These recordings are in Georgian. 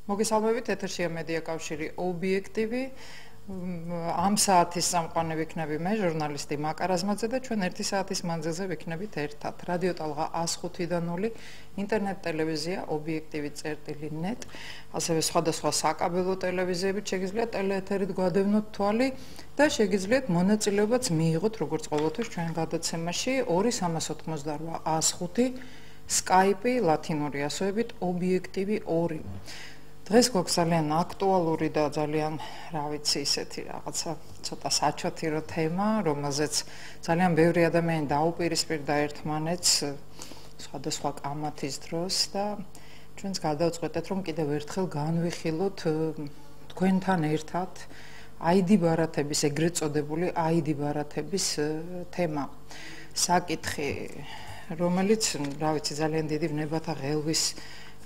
მოგესალმებით, ეთერშია მედია კავშირი ობიექტივი. Am საათის სამყარო ვიქნები მე, ჟურნალისტი მაკარაზმაძე და ჩვენ 1 საათის მანძილზე ვიქნებით ერთად. რადიო ტალღა 105-დან 0, ინტერნეტ ტელევიზია ობიექტივი.net, ასევე სხვადასხვა საკაბელო ტელევიზიებით შეგიძლიათ ტელეეთერით გვადევნოთ თვალი და შეგიძლიათ მონაწილეობაც მიიღოთ როგორც ყოველთვის ჩვენ გადაცემაში 2-388-105 Skype ლათინური ასოებით ობიექტივი 2. დღეს გვაქვს ძალიან აქტუალური და ძალიან, რა ვიცი, ისეთი რაღაცა ცოტა საჩვათირო თემა, რომელზეც ძალიან ბევრი ადამიანი დაუპირისპირდა ერთმანეთს სხვადასხვა კამათის დროს და ჩვენც გადავწყვეტეთ, რომ კიდევ ერთხელ განვიხილოთ თქვენთან ერთად ID ბარათების, ეგრეთ წოდებული ID ბარათების თემა. საკითხი, რომელიც, რა ვიცი, ძალიან დიდი ვნებათა ღელვის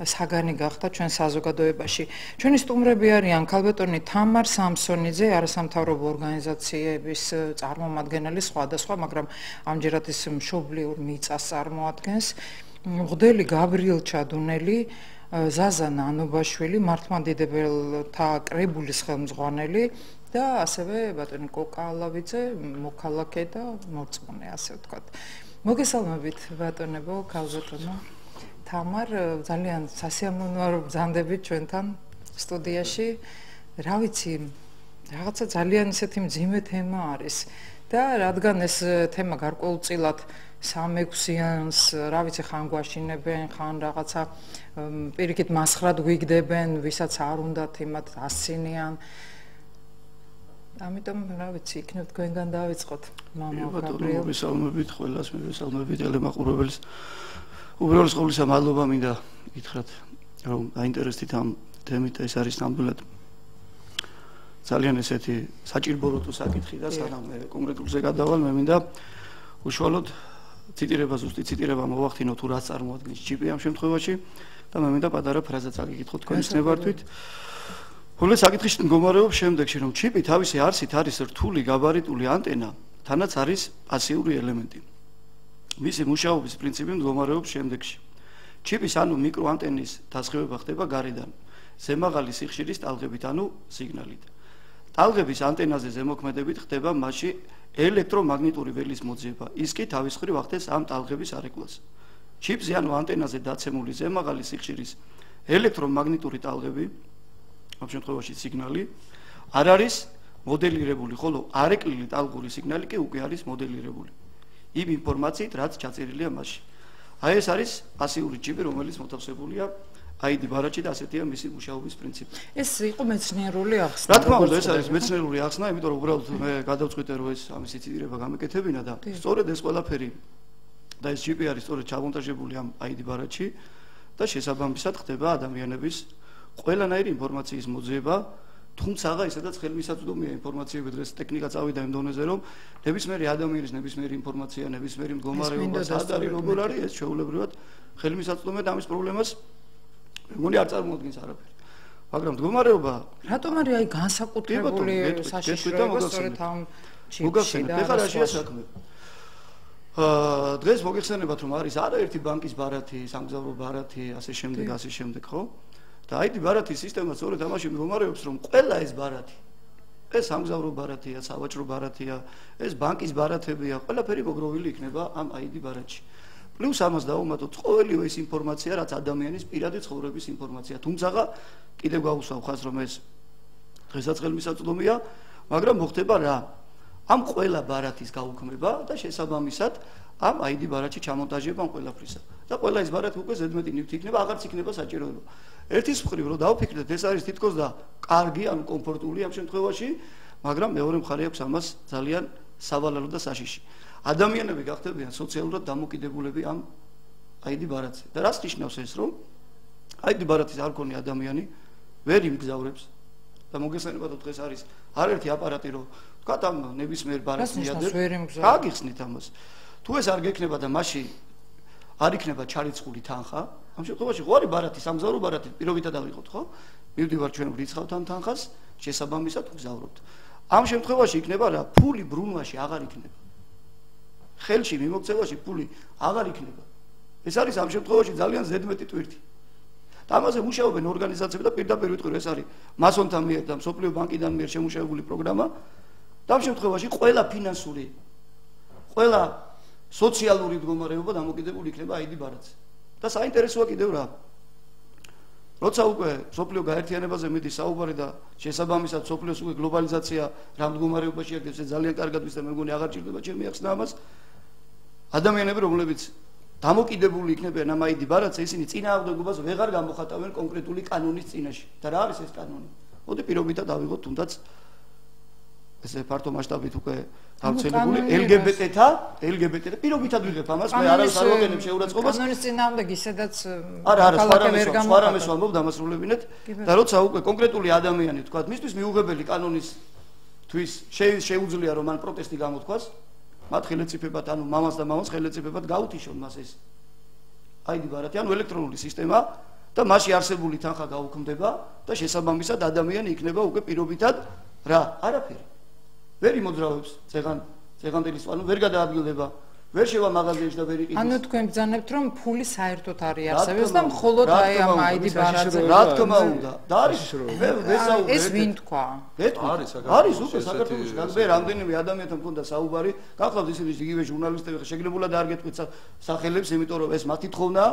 საგანი გახდა ჩვენ საზოგადოებაში. ჩვენი სტუმრები არიან ქალბატონი თამარ სამსონიძე, არასამთავრობო ორგანიზაციების წარმომადგენელი სხვადასხვა, მაგრამ ამჯერად ის მშობლიურ მიწას წარმოადგენს. მღვდელი გაბრიელ ჩადუნელი, ზაზა ნანობაშვილი, მართლმადიდებელთა კრებულის ხელმძღვანელი და ასევე ბატონი კოკა ალავიძე, მოქალაქე და მორწმუნე, ასე ვთქვათ. მოგესალმებით ბატონებო, ქალბატონო თამარ, ძალიან სასიამოვნო ვარ ბრძანდებით ჩვენთან სტუდიაში. რა ვიცი, რაღაცა ძალიან ისეთი მძიმე თემა არის და რადგან ეს თემა გარკვეულწილად 3-6-იანს, რა ვიცი, ხან გვაშინებენ, ხან რაღაცა პირიქით მასხრად გვიგდებენ, ვისაც არ უნდათ იმათ ასცინიან. ამიტომ, რა ვიცი, იქნებ თქვენგან დავიწყოთ, მამა გაბრიელ. მოგესალმებით ყველას, მოგესალმებით ტელემაყურებელს. უბრალოდ ყოვლისა მადლობა მინდა გითხრათ, რომ დაინტერესდით ამ თემით, ეს არის ნამდვილად ძალიან ესეთი საჭიროებო საკითხი და სანამ მე კონკრეტულზე გადავალ, მე მინდა უშუალოდ ზუსტი ციტირება მოვახდინო თუ რაც წარმოადგენს ჩიპი ამ შემთხვევაში და მე მინდა პატარა ფრაზა წაგიკითხოთ თქვენის ნებართვით. ხოლო საკითხი მდგომარეობს შემდეგში, რომ ჩიპი თავისი არსით არის რთული გაბარიტული ანტენა, თანაც არის პასიური ელემენტი. მისი მუშაობის პრინციპი მდგომარეობს შემდეგში. ჩიპის ანუ მიკროანტენის დასხივება ხდება გარედან, ზემაღალი სიხშირის ტალღებით, ანუ სიგნალით. ტალღების ანტენაზე ზემოქმედებით ხდება მასში ელექტრომაგნიტური ველის მოძიება, ის კი თავის მხრივ ახდენს ამ ტალღების არეკლას. ჩიპზე ანუ ანტენაზე დაცემული ზემაღალი სიხშირის ელექტრომაგნიტური ტალღები, ამ შემთხვევაში სიგნალი, არ არის მოდელირებული, ხოლო არეკლილი ტალღური სიგნალი კი უკვე არის მოდელირებული. იმ ინფორმაციით, რაც ჩაწერილია მასში. აი ეს არის პასიური ჩიპი, რომელიც მოთავსებულია ID ბარათში და ასეთია მისი მუშაობის პრინციპი. ეს იყო მეცნიერული ახსნა. რა თქმა უნდა, ეს არის მეცნიერული ახსნა, იმიტომ რომ უბრალოდ მე გადავწყვიტე, რომ ეს ამისი ციტირება გამეკეთებინა და სწორედ ეს ყველაფერი და ეს ჩიპი არის სწორედ ჩამონტაჟებული ამ ID ბარათში და შესაბამისად ხდება ადამიანების ყველანაირი ინფორმაციის მოძიება. თუმცა ისედაც ხელმისაწვდომია ინფორმაციები დღეს ტექნიკა წავიდა იმ დონეზე, რომ ნებისმიერი ადამიანის ნებისმიერი ინფორმაცია, ნებისმიერი მდგომარეობა, სად არის, როგორ არის, ეს ჩვეულებრივად ხელმისაწვდომია და ამის პრობლემას მეგონი არ წარმოადგენს არაფერი. მაგრამ მდგომარეობა რატომ არის აი განსაკუთრებული საშიშროება სწორედ ამ ჩიპში და ეხლა რაშია საქმე? დღეს მოგეხსენებათ, რომ არის არაერთი ბანკის ბარათი, სამგზავრო ბარათი, ასე შემდეგ, ხო? და ID ბარათის სისტემა სწორედ ამაში მდგომარეობს, რომ ყველა ეს ბარათი, ეს სამგზავრო ბარათია, სავაჭრო ბარათია, ეს ბანკის ბარათებია, ყველაფერი მოგროვილი იქნება ამ ID ბარათში. პლუს ამას დავუმატოთ ყოველივე ეს ინფორმაცია, რაც ადამიანის პირადი ცხოვრების ინფორმაცია. თუმცა კიდევ გავუსვავ ხაზს, რომ ეს დღესაც ხელმისაწვდომია, მაგრამ მოხდება რა? ამ ყველა ბარათის გაუქმება და შესაბამისად ამ ID ბარათში ჩამონტაჟება ყველაფრისა. და ყველა ეს ბარათი უკვე ზედმეტი ნივთი იქნება, აღარც იქნება საჭიროება. ერთის მხრივ რომ დავფიქრდეთ, ეს არის თითქოს და კარგი, ანუ კომფორტული ამ შემთხვევაში, მაგრამ მეორე მხარე აქვს ამას ძალიან სავალალო და საშიში. ადამიანები გახდებიან სოციალურად დამოკიდებულები ამ ID ბარათზე. და რას ნიშნავს ეს, რომ ID ბარათის არ მქონე ადამიანი ვერ იმგზავრებს და მოგესალმებით დღეს არის არაერთი აპარატი, რომ ვთქვათ ამ ნებისმიერ ბარათს მიადებს. გაგიხსნით ამას. თუ ეს არ გექნება და მასში არ იქნება ჩარიცხული თანხა, ამ შემთხვევაში ხო არის ბარათი, სამგზავრო ბარათი, პირობითად ავიღოთ, ხო? მივდივართ ჩვენ ვრიცხავთ ამ თანხას, შესაბამისად ვგზავრობთ. ამ შემთხვევაში იქნება რა, ფული ბრუნვაში აღარ იქნება. ხელში მიმოქცევაში ფული აღარ იქნება. ეს არის ამ შემთხვევაში ძალიან ზედმეტი ტვირთი. და ამაზე მუშაობენ ორგანიზაციები და პირდაპირ ვიტყვი ეს არის მასონთან მიერ და მსოფლიო ბანკიდან მიერ შემუშავებული პროგრამა და ამ შემთხვევაში ყველა ფინანსური ყველა სოციალური მდგომარეობა დამოკიდებული იქნება ID ბარათზე და საინტერესოა კიდევ რა როცა უკვე სოფლიო გაერთიანებაზე მიდის საუბარი და შესაბამისად სოფლიოს უკვე გლობალიზაცია რა მდგომარეობაში აქ ეს ძალიან კარგად ვიცი და მე მგონი აღარ ჭირდება ჩემი ახსნა ამას ადამიანები რომლებიც დამოკიდებული იქნებიან ამ ID ბარათზე ისინი წინააღმდეგობას ვეღარ გამოხატავენ კონკრეტული კანონის წინაშე და რა არის ეს კანონი მოდი პირობითად ავიღოთ თუნდაც ესე ფართო მასშტაბით უკვე გავრცელებული LGBT-თა პირობითად ვიღებ ამას მე არავის არ ვაყენებ შეურაცხყოფას კანონის წინააღმდეგი სადაც არა სხვა რამეს ვამბობ დამასრულებინეთ და როცა უკვე კონკრეტული ადამიანი თქვა მისთვის მიუღებელი კანონისთვის შეუძლია რომ მან პროტესტი გამოთქვას მათ ხელეწიფებად ანუ მამას და მამას ხელეწიფებად გაუთიშონ მას ეს ID ბარათი ანუ ელექტრონული სისტემა და მასში არსებული თანხა გაუქმდება და შესაბამისად ადამიანი იქნება უკვე პირობითად რა არაფერი ვერ იმოძრავებს წეღანდილის ანუ ვერ გადაადგილდება ვერ შევა მაღაზიაში და ვერ იყიდეს ანუ თქვენ ბრძანებთ რომ ფული საერთოდ არ იარსებებს და მხოლოდ აი ამ ID ბარათზე რა თქმა უნდა და არის ეს ვინ თქვა არის უკვე საქართველოში მე რამდენიმე ადამიანთან მქონდა საუბარი გახლავთ ისინი იგივე ჟურნალისტები შეგნებულად არ გეტყვით სახელებს იმიტომ რომ ეს მათი თხოვნაა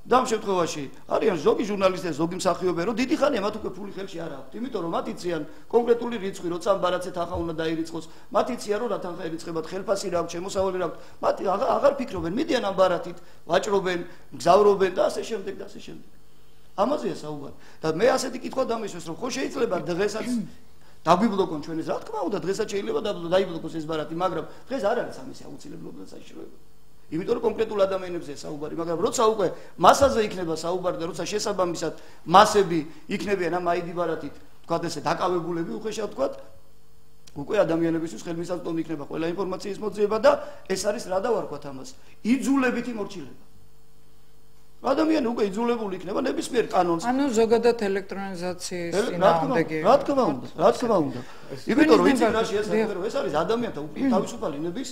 და ამ შემთხვევაში არიან ზოგი ჟურნალისტები, ზოგი მსახიობები, რომ დიდი ხანია მათ უკვე ფული ხელში არ აქვთ, იმიტომ რომ მათ იციან კონკრეტული რიცხვი, როცა ამ ბარათზე თანხა უნდა დაირიცხოს, მათ იციან რომ რა თანხა ირიცხებათ, ხელფასი რა აქვს, შემოსავალი რა აქვს, მათ აღარ ფიქრობენ, მიდიან ამ ბარათით, ვაჭრობენ, გზავრობენ და ასე შემდეგ და ასე შემდეგ. ამაზეა საუბარი. და მე ასეთი კითხვა დამისვეს, რომ ხო შეიძლება დღესაც დაგვიბლოკონ ჩვენ ეს, რა თქმა უნდა, დღესაც შეიძლება დაიბლოკოს ეს ბარათი, მაგრამ დღეს არ არის ამისი აუცილებლობა და საშიშროება. იმიტომ რომ კონკრეტულ ადამიანებზე საუბარი, მაგრამ როცა უკვე მასაზე იქნება საუბარი და როცა შესაბამისად მასები იქნებიან ამ ID ბარათით, თქვათ ესე დაკავებულები, უხეშად თქვათ, უკვე ადამიანებისთვის ხელმისაწვდომი იქნება ყველა ინფორმაციის მოძიება და ეს არის რა დავარქვათ ამას? იძულებითი მორჩილება. ადამიანი უკვე იძულებული იქნება ნებისმიერ კანონს. ანუ ზოგადად ელექტრონიზაციის წინააღმდეგი. რა თქმა უნდა. იმიტომ რომ იცით რა შეესაბამება, რომ ეს არის ადამიანთა თავისუფალი ნების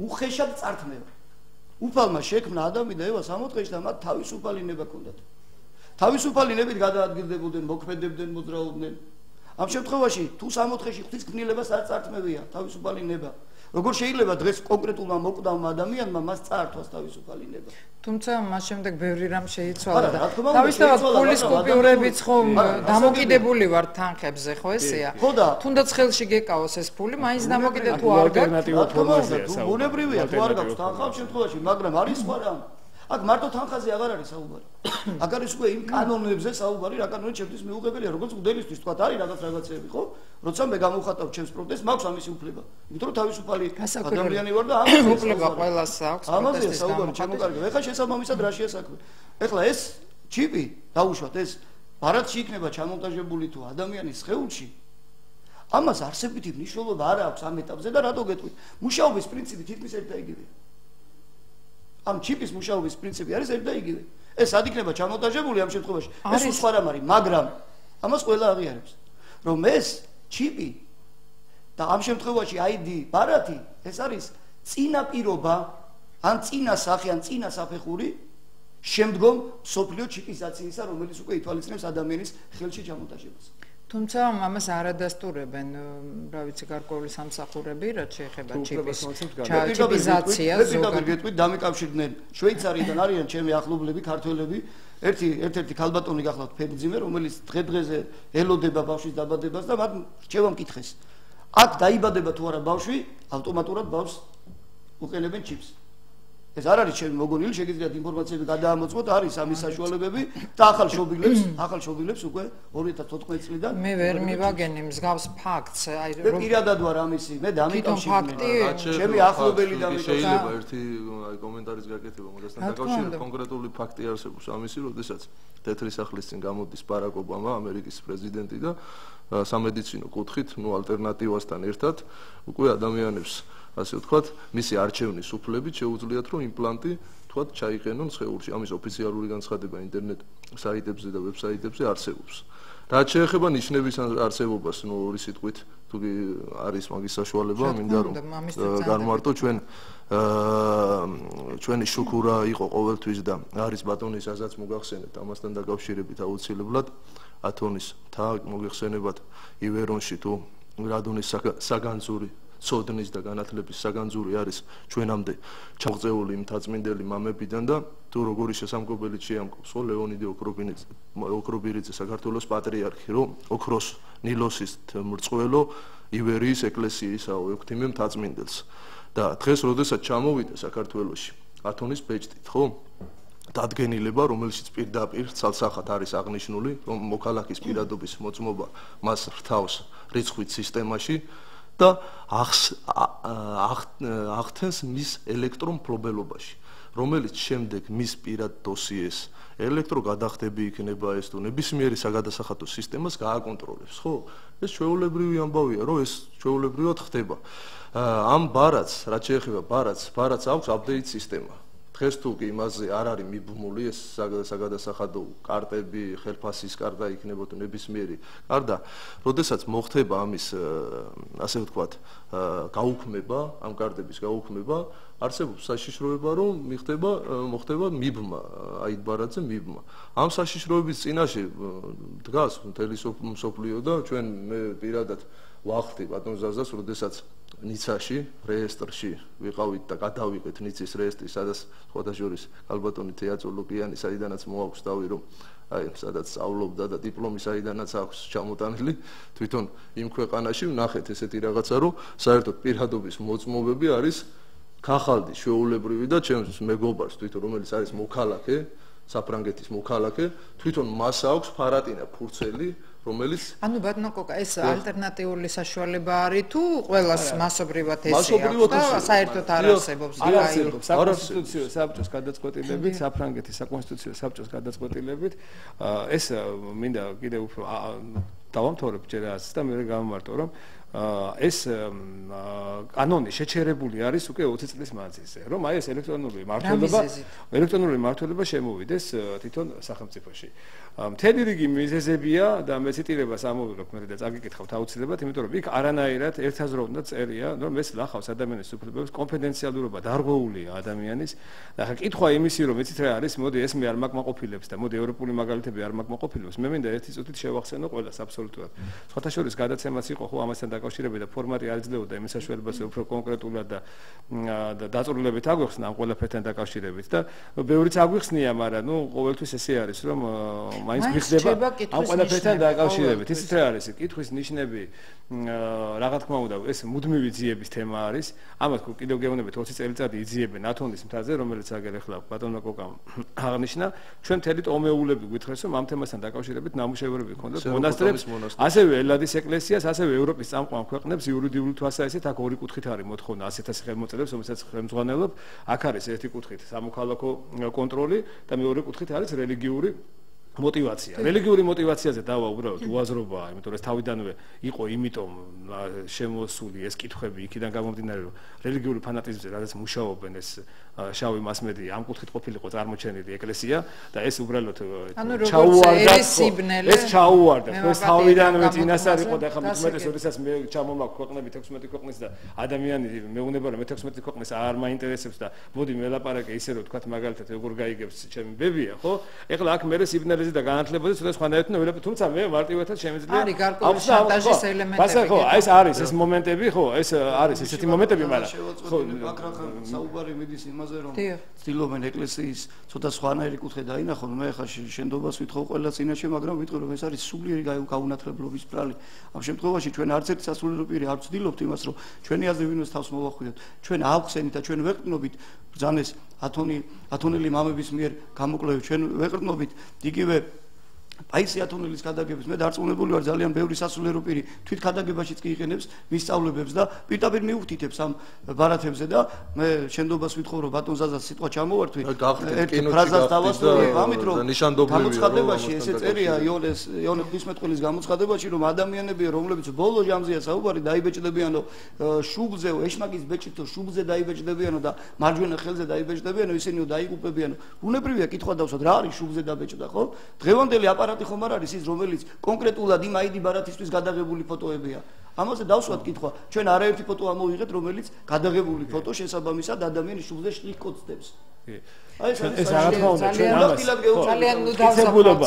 უხეშად წართმევა. უფალმა შექმნა ადამი და ევა 60 დღეში და მათ თავისუფალი ნება ჰქონდათ. თავისუფალი ნებით გადაადგილდებოდნენ, მოქმედებდნენ, მოძრაობდნენ. ამ შემთხვევაში თუ 60 დღეში ღვთისმგებლობას არ წართმევია თავისუფალი ნება. როგორ შეიძლება დღეს კონკრეტულმა მოკვდავმა ადამიანმა მას წართვას თავისუფალი ნება? თუმცა მას შემდეგ ბევრი რამ შეიცვალა და თავისთავად ფულის კუპიურებიც ხომ დამოკიდებული ვარ თანხებზე, ხო ესეა? თუნდაც ხელში გეკავოს ეს ფული, მაინც დამოკიდე თუ არ გაქვს. ბუნებრივია თუ არ გაქვს თანხა ამ შემთხვევაში, მაგრამ არის სხვა რამ. აქ მარტო თანხაზე აღარ არის საუბარი. აქ არის უკვე იმ კანონებზე საუბარი, რა კანონით ჩემთვის მიუღებელია, როგორც მგდელისთვის თქვა, არის რაღაცეები, ხო? როცა მე გამოვხატავ ჩემს პროტესტს, მაქვს ამისი უფლება. იმიტომ რომ თავისუფალი ადამიანი ვარ და ამ უფლება ყველას აქვს. ამაზეა საუბარი, ჩემო კარგი. ეხლა შესაბამისად რა შეასაქმე? ეხლა ეს ჩიპი დაუშვათ, ეს ბარათში იქნება ჩამონტაჟებული თუ ადამიანის სხეულში. ამას არსებითი მნიშვნელობა არ აქვს ამ ეტაპზე და რატო გეტყვით? მუშაობის პრინციპი თითქმის ერთ და იგივეა. ამ ჩიპის მუშაობის პრინციპი არის ერთ და იგივე. ეს სად იქნება ჩამონტაჟებული ამ შემთხვევაში? ეს სხვა რამ არის, მაგრამ ამას ყველა აღიარებს, რომ ეს ჩიპი და ამ შემთხვევაში ID ბარათი ეს არის წინაპირობა, ან წინა სახე, ან წინა საფეხური შემდგომ სოფლიო ჩიპიზაციისა, რომელიც უკვე ითვალისწინებს ადამიანის ხელში ჩამონტაჟებას. თუმცა ამას არ ადასტურებენ, რა ვიცი, გარკვეული სამსახურები, რაც შეეხება ჩიპის ჩიპიზაციას. ზოგადად გეტყვით, დამიკავშირდნენ შვეიცარიიდან არიან ჩემი ახლობლები, ქართველები, ერთ-ერთი ქალბატონი გახლავთ ფერძიმე, რომელიც დღე-დღეზე ელოდება ბავშვის დაბადებას და მათ რჩევა მკითხეს. აქ დაიბადება თუ არა ბავშვი, ავტომატურად ბავშვს უყენებენ ჩიპს. ეს არ არის ჩემი მოგონილი, შეგიძლიათ ინფორმაციები გადაამოწმოთ, არის ამის საშუალებები და ახალ შობილებს უკვე 2014 წლიდან მე ვერ მივაგენი მსგავს ფაქტს, აი რომ პირადად ვარ ამისი, მე დამიკავშირებული. ჩემი ახლობელი დამიკავშირებული. შეიძლება ერთი კომენტარის გაკეთება მაგასთან დაკავშირებით კონკრეტული ფაქტი არსებობს ამისი, როდესაც თეთრი სახლის წინ გამოდის ბარაკ ობამა, ამერიკის პრეზიდენტი და სამედიცინო კუთხით, ალტერნატივასთან ერთად უკვე ადამიანებს ასე ვთქვათ, მისი არჩევნის უფლებით შეუძლიათ რომ იმპლანტი თქვათ, ჩაიყენონ სხეულში. ამის ოფიციალური განცხადება ინტერნეტ საიტებზე და ვებსაიტებზე არსებობს. რაც შეეხება ნიშნების არსებობას, ორი სიტყვით თუ არის მაგის საშუალება, მინდა რომ განმარტო ჩვენი შუქურა იყო ყოველთვის და არის ბატონის აზაც მოგახსენებთ ამასთან დაკავშირებით აუცილებლად ათონის თა მოგიხსენებათ ივერონში თუ რადონის საგანძური ცოდნის და განათლების საგანძური არის ჩვენამდე ჩაღწეული მთაწმინდელი მამებიდან და თუ როგორი შესამგობელი შეამკობს ხო ლეონიდე ოქრობირიძე საქართველოს პატრიარქი რომ ოქროს ნილოსის მრწყველო ივერიის ეკლესიისაო ექვთიმე მთაწმინდელს და დღეს როდესაც ჩამოვიდა საქართველოში ათონის ბეჭდით ხო დადგენილება რომელშიც პირდაპირ ცალსახად არის აღნიშნული რომ მოქალაქის პირადობის მოწმობა მას რთავს რიცხვით სისტემაში და ახთენს მის ელექტრომფლობელობაში რომელიც შემდეგ მის პირად დოსიეს ელექტროგადახდები იქნება ეს თუ ნებისმიერი საგადასახადო სისტემას გააკონტროლებს ხო ეს ჩვეულებრივი ამბავია რომ ეს ჩვეულებრივად ხდება ამ ბარათს რაც შეეხება ბარათს აქვს აპდეიტ სისტემა დღეს თუ კი იმაზე არ არის მიბმული ეს საგადასახადო კარტები ხელფასის კარტა იქნება თუ ნებისმიერი კარტა როდესაც მოხდება ამის ასე ვთქვათ გაუქმება ამ კარტების გაუქმება არსებობს საშიშროება რომ მოხდება მიბმა აით ბარათზე მიბმა ამ საშიშროების წინაშე დგას მთელი მსოფლიო და ჩვენ მე პირადად ვახტი ბატონ ზაზას როდესაც ნიცაში რეესტრში ვიყავით და გადავიღეთ ნიცის რეესტრი სადაც სხვათა შორის კალბატონი თეატრულოკიანი საიდანაც მოაქვს თავი რომ აი სადაც სწავლობდა და დიპლომი საიდანაც აქვს ჩამოტანილი თვითონ იმ ქვეყანაში ვნახეთ ესეთი რაღაცა რომ საერთოდ პირადობის მოწმობები არის ქახალდი შეულებრივი და ჩემს მეგობარს თვითონ რომელიც არის მოქალაქე საფრანგეთის მოქალაქე თვითონ მას აქვს ფარატინა ფურცელი რომელიც ანუ ბატონო კოკა ეს ალტერნატიული сაშუალება არის თუ ყველას მასობრივად ესე აქვს და საერთოდ არ არსებობს საკონსტიტუციო საბჭოს გადაწყვეტილებით საფრანგეთის საკონსტიტუციო საბჭოს გადაწყვეტილებით ეს მინდა კიდევ უფრო დავამთავრებ ჯერ ასე და მე გავამარტო რომ ეს კანონი შეჩერებული არის უკვე 20 წლის მანძილზე რომ აი ეს ელექტრონული მმართველობა შემოვიდეს თვითონ სახელმწიფოში მთელი რიგი მიზეზებია და მე ციტირებას ამოვიღებ მე და წაგიკითხავთ აუცილებლად იმიტომ რომ იქ არანაირად ერთაზროვნად წერია რომ ეს ლახავს ადამიანის უფლებებს კონფიდენციალურობა დარღვეულია ადამიანის და ხა კითხვა იმისი რომ იცით რა არის მოდი ეს მე არ მაკმაყოფილებს და მოდი ევროპული მაგალითები არ მაკმაყოფილებს მე მინდა ერთი წუთით შევახსენო ყველას აბსოლუტურად სხვათა შორის გადაცემაც იყო ხო ამასთან დაკავშირებით და ფორმატი არ იძლეოდა იმის საშუალებას უფრო კონკრეტულად და დაწურლებით აგვიხსნა ამ ყველაფერთან დაკავშირებით და ბევრიც აგვიხსნია მაგრამ ნუ ყოველთვის ესე არის რომ მაინც გიხდება ამ ყველაფერთან დაკავშირებით ისიც რა არის კითხვის ნიშნები რა თქმა უნდა ეს მუდმივი ძიების თემა არის ამას კიდევ გეუბნებით 20 წელიწადი იძიებენ ათონის მთაზე რომელიც აგერ ახლა ბატონმა კოკამ აღნიშნა ჩვენ მთელი ტომეულები გვითხრეს რომ ამ თემასთან დაკავშირებით ნამუშევრები ჰქონდათ მონასტრებს ასევე ელადის ეკლესიას ასევე ევროპის წამყვან ქვეყნებს იურიდიული თვალსაზრისით აქ ორი კუთხით არის მოთხოვნა 100,000 ხელმოწერებს რომელსაც ხელმძღვანელობ აქ არის ერთი კუთხით სამოქალაქო კონტროლი და მეორე კუთხით არის რელიგიური мотивация. რელიგიური мотивациაზე დავა უბრალოდ უაზრობაა, იმიტომ რომ ეს თავიდანვე იყო იმიტომ შემოსული ეს კითხვები იქიდან გამომდინარე რომ რელიგიური ფანატიზმზე რაც მუშაობენ ეს შავი მასმედია ამ კუთხით ყოფილიყო წარმოჩენილი ეკლესია და ეს უბრალოდ ჩაუვარდა ეს ჩაუვარდა ეს თავიდანვე წინასწარ იყო და ახლა მეტყვეთეს როდესაც მე ჩამომაქვს ქვეყნები 16 ქვეყნის და ადამიანი მეუნება რომ 16 ქვეყნის არ მაინტერესებს და მოდი მელაპარაკე ისე რომ თქვა მაგალითად როგორ გაიგებს ჩემი ბებია ხო ეხლა აქ მე სიბნელეზე და განათლებაზე ცოტა სხვანაირად ველაპარაკე თუმცა მე მარტივადაც შემიძლია არის გარკვეული შანტაჟის ელემენტები ხო ეს არის ეს მომენტები ხო ეს არის ესეთი მომენტები მაგრამ ხო საუბარი მიდის იმაზე რომ ცდილობენ ეკლესიის ცოტა სხვანაირი კუთხე დაინახონ მე ხა შენდობას ვითხოვ ყველა წინაშე მაგრამ ვიტყვი რომ ეს არის სულიერი გაუნათლებლობის ბრალი ამ შემთხვევაში ჩვენ არც ერთი სასულიერო პირი არ ვცდილობთ იმას რომ ჩვენი აზრი ვინმეს თავს მოვახვიდოთ ჩვენ ავხსენით და ჩვენ ვეყრდნობით ბრძანეს ათონელი მამების მიერ გამოკვლევით ჩვენ ვეყრდნობით იგივე პაისი ათონელის გადაგებას მე დარწმუნებული ვარ ძალიან ბევრი სასულიერო პირი თვით გადაგებაშიც კი იყენებს მისწავლებებს და პირდაპირ მიუხდითებს ამ ბარათებზე და მე შენდობას ვითხოვ რომ ბატონ ზაზას სიტყვა ჩამოვართვი ერთ ფრაზას დავასრულებ ამით რომ გამოცხადებაში ესე წერია იონე ღვთისმეტყველის გამოცხადებაში რომ ადამიანები რომლებიც ბოლო ჟამზეა საუბარი დაიბეჭდებიანო შუბლზე ეშმაკის ბეჭდითო შუბლზე დაიბეჭდებიანო და მარჯვენა ხელზე დაიბეჭდებიანო ისინიო დაიღუპებიანო უნებრივია კითხვა დავსვათ რა არის შუბლზე დაბეჭდა ხო დღევანდელი აპარატი ხომ არ არის ის რომელიც კონკრეტულად იმ აიდი ბარათისთვის გადაღებული ფოტოებია ამაზე დავსვათ კითხვა ჩვენ არაერთი ფოტო ამოვიღეთ რომელიც გადაღებული ფოტო შესაბამისად ადამიანის შუბლზე შტრიხ-კოდს დებს აი ეს რა თქმა უნდა ძალიან ნუ დავსაბუთებთ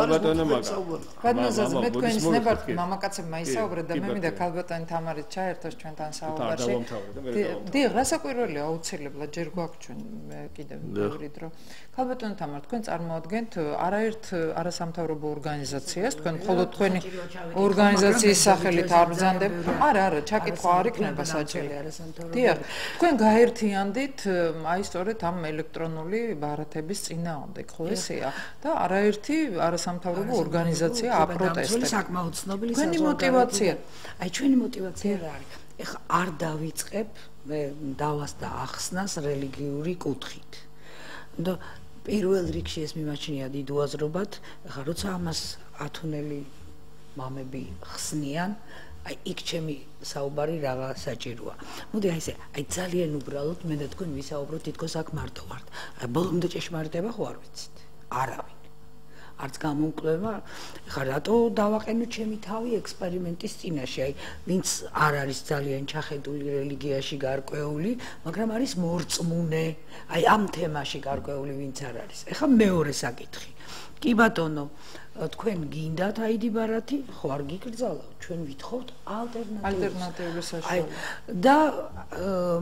ბატონო მე თქვენის ნებართ მამაკაცებმა ისაუბრეთ და მე მინდა ქალბატონი თამარით ჩაერთოს ჩვენთან საუბარში დიახ რასაკვირველია აუცილებლად ჯერ გვაქვს ჩვენ კიდევ ბევრი დრო ქალბატონი თამარ თქვენ წარმოადგენთ არაერთ არასამთავრობო ორგანიზაციას თქვენ მხოლოდ თქვენი ორგანიზაციის სახელით არ ბრძანდებით არა ჩაკითხვა არ იქნება საჭირო დიახ თქვენ გაერთიანდით აი სწორედ ამ ელექტრონული ბარათების წინააღმდეგ ხო ესეა და არაერთი არასამთავრობო ორგანიზაცია აპროტესტებს საკმაოდ ცნობილი ჩვენი мотиваცია აი ჩვენი мотиваცია რა არის ეხა არ დავიწყებ მე დავას და ახსნას რელიგიური კუთხით და პირველ რიგში ეს მიმაჩნია დიდ უაზრობად ეხა როცა ამას ათონელი მამები ხსნიან აი იქ ჩემი საუბარი რაღა საჭიროა. მოდი აი ესე, აი ძალიან უბრალოდ მე და თქვენ ვისაუბროთ თითქოს აქ მარტო ვართ. აი ბოლომდე ჭეშმარიტება ხო არ ვიცით? არავინ. არც გამომკვლევა, ხა რატო დავაყენო ჩემი თავი ექსპერიმენტის წინაშე? აი ვინც არ არის ძალიან ჩახედული რელიგიაში გარკვეული, მაგრამ არის მორწმუნე. აი ამ თემაში გარკვეული ვინც არ არის. ეხა მეორე საკითხი. კი ბატონო, თქვენ გინდათ აიდი ბარათი? ხო არ გიკრძალა? ჩვენ ვითხოვთ ალტერნატიული საშუალება. და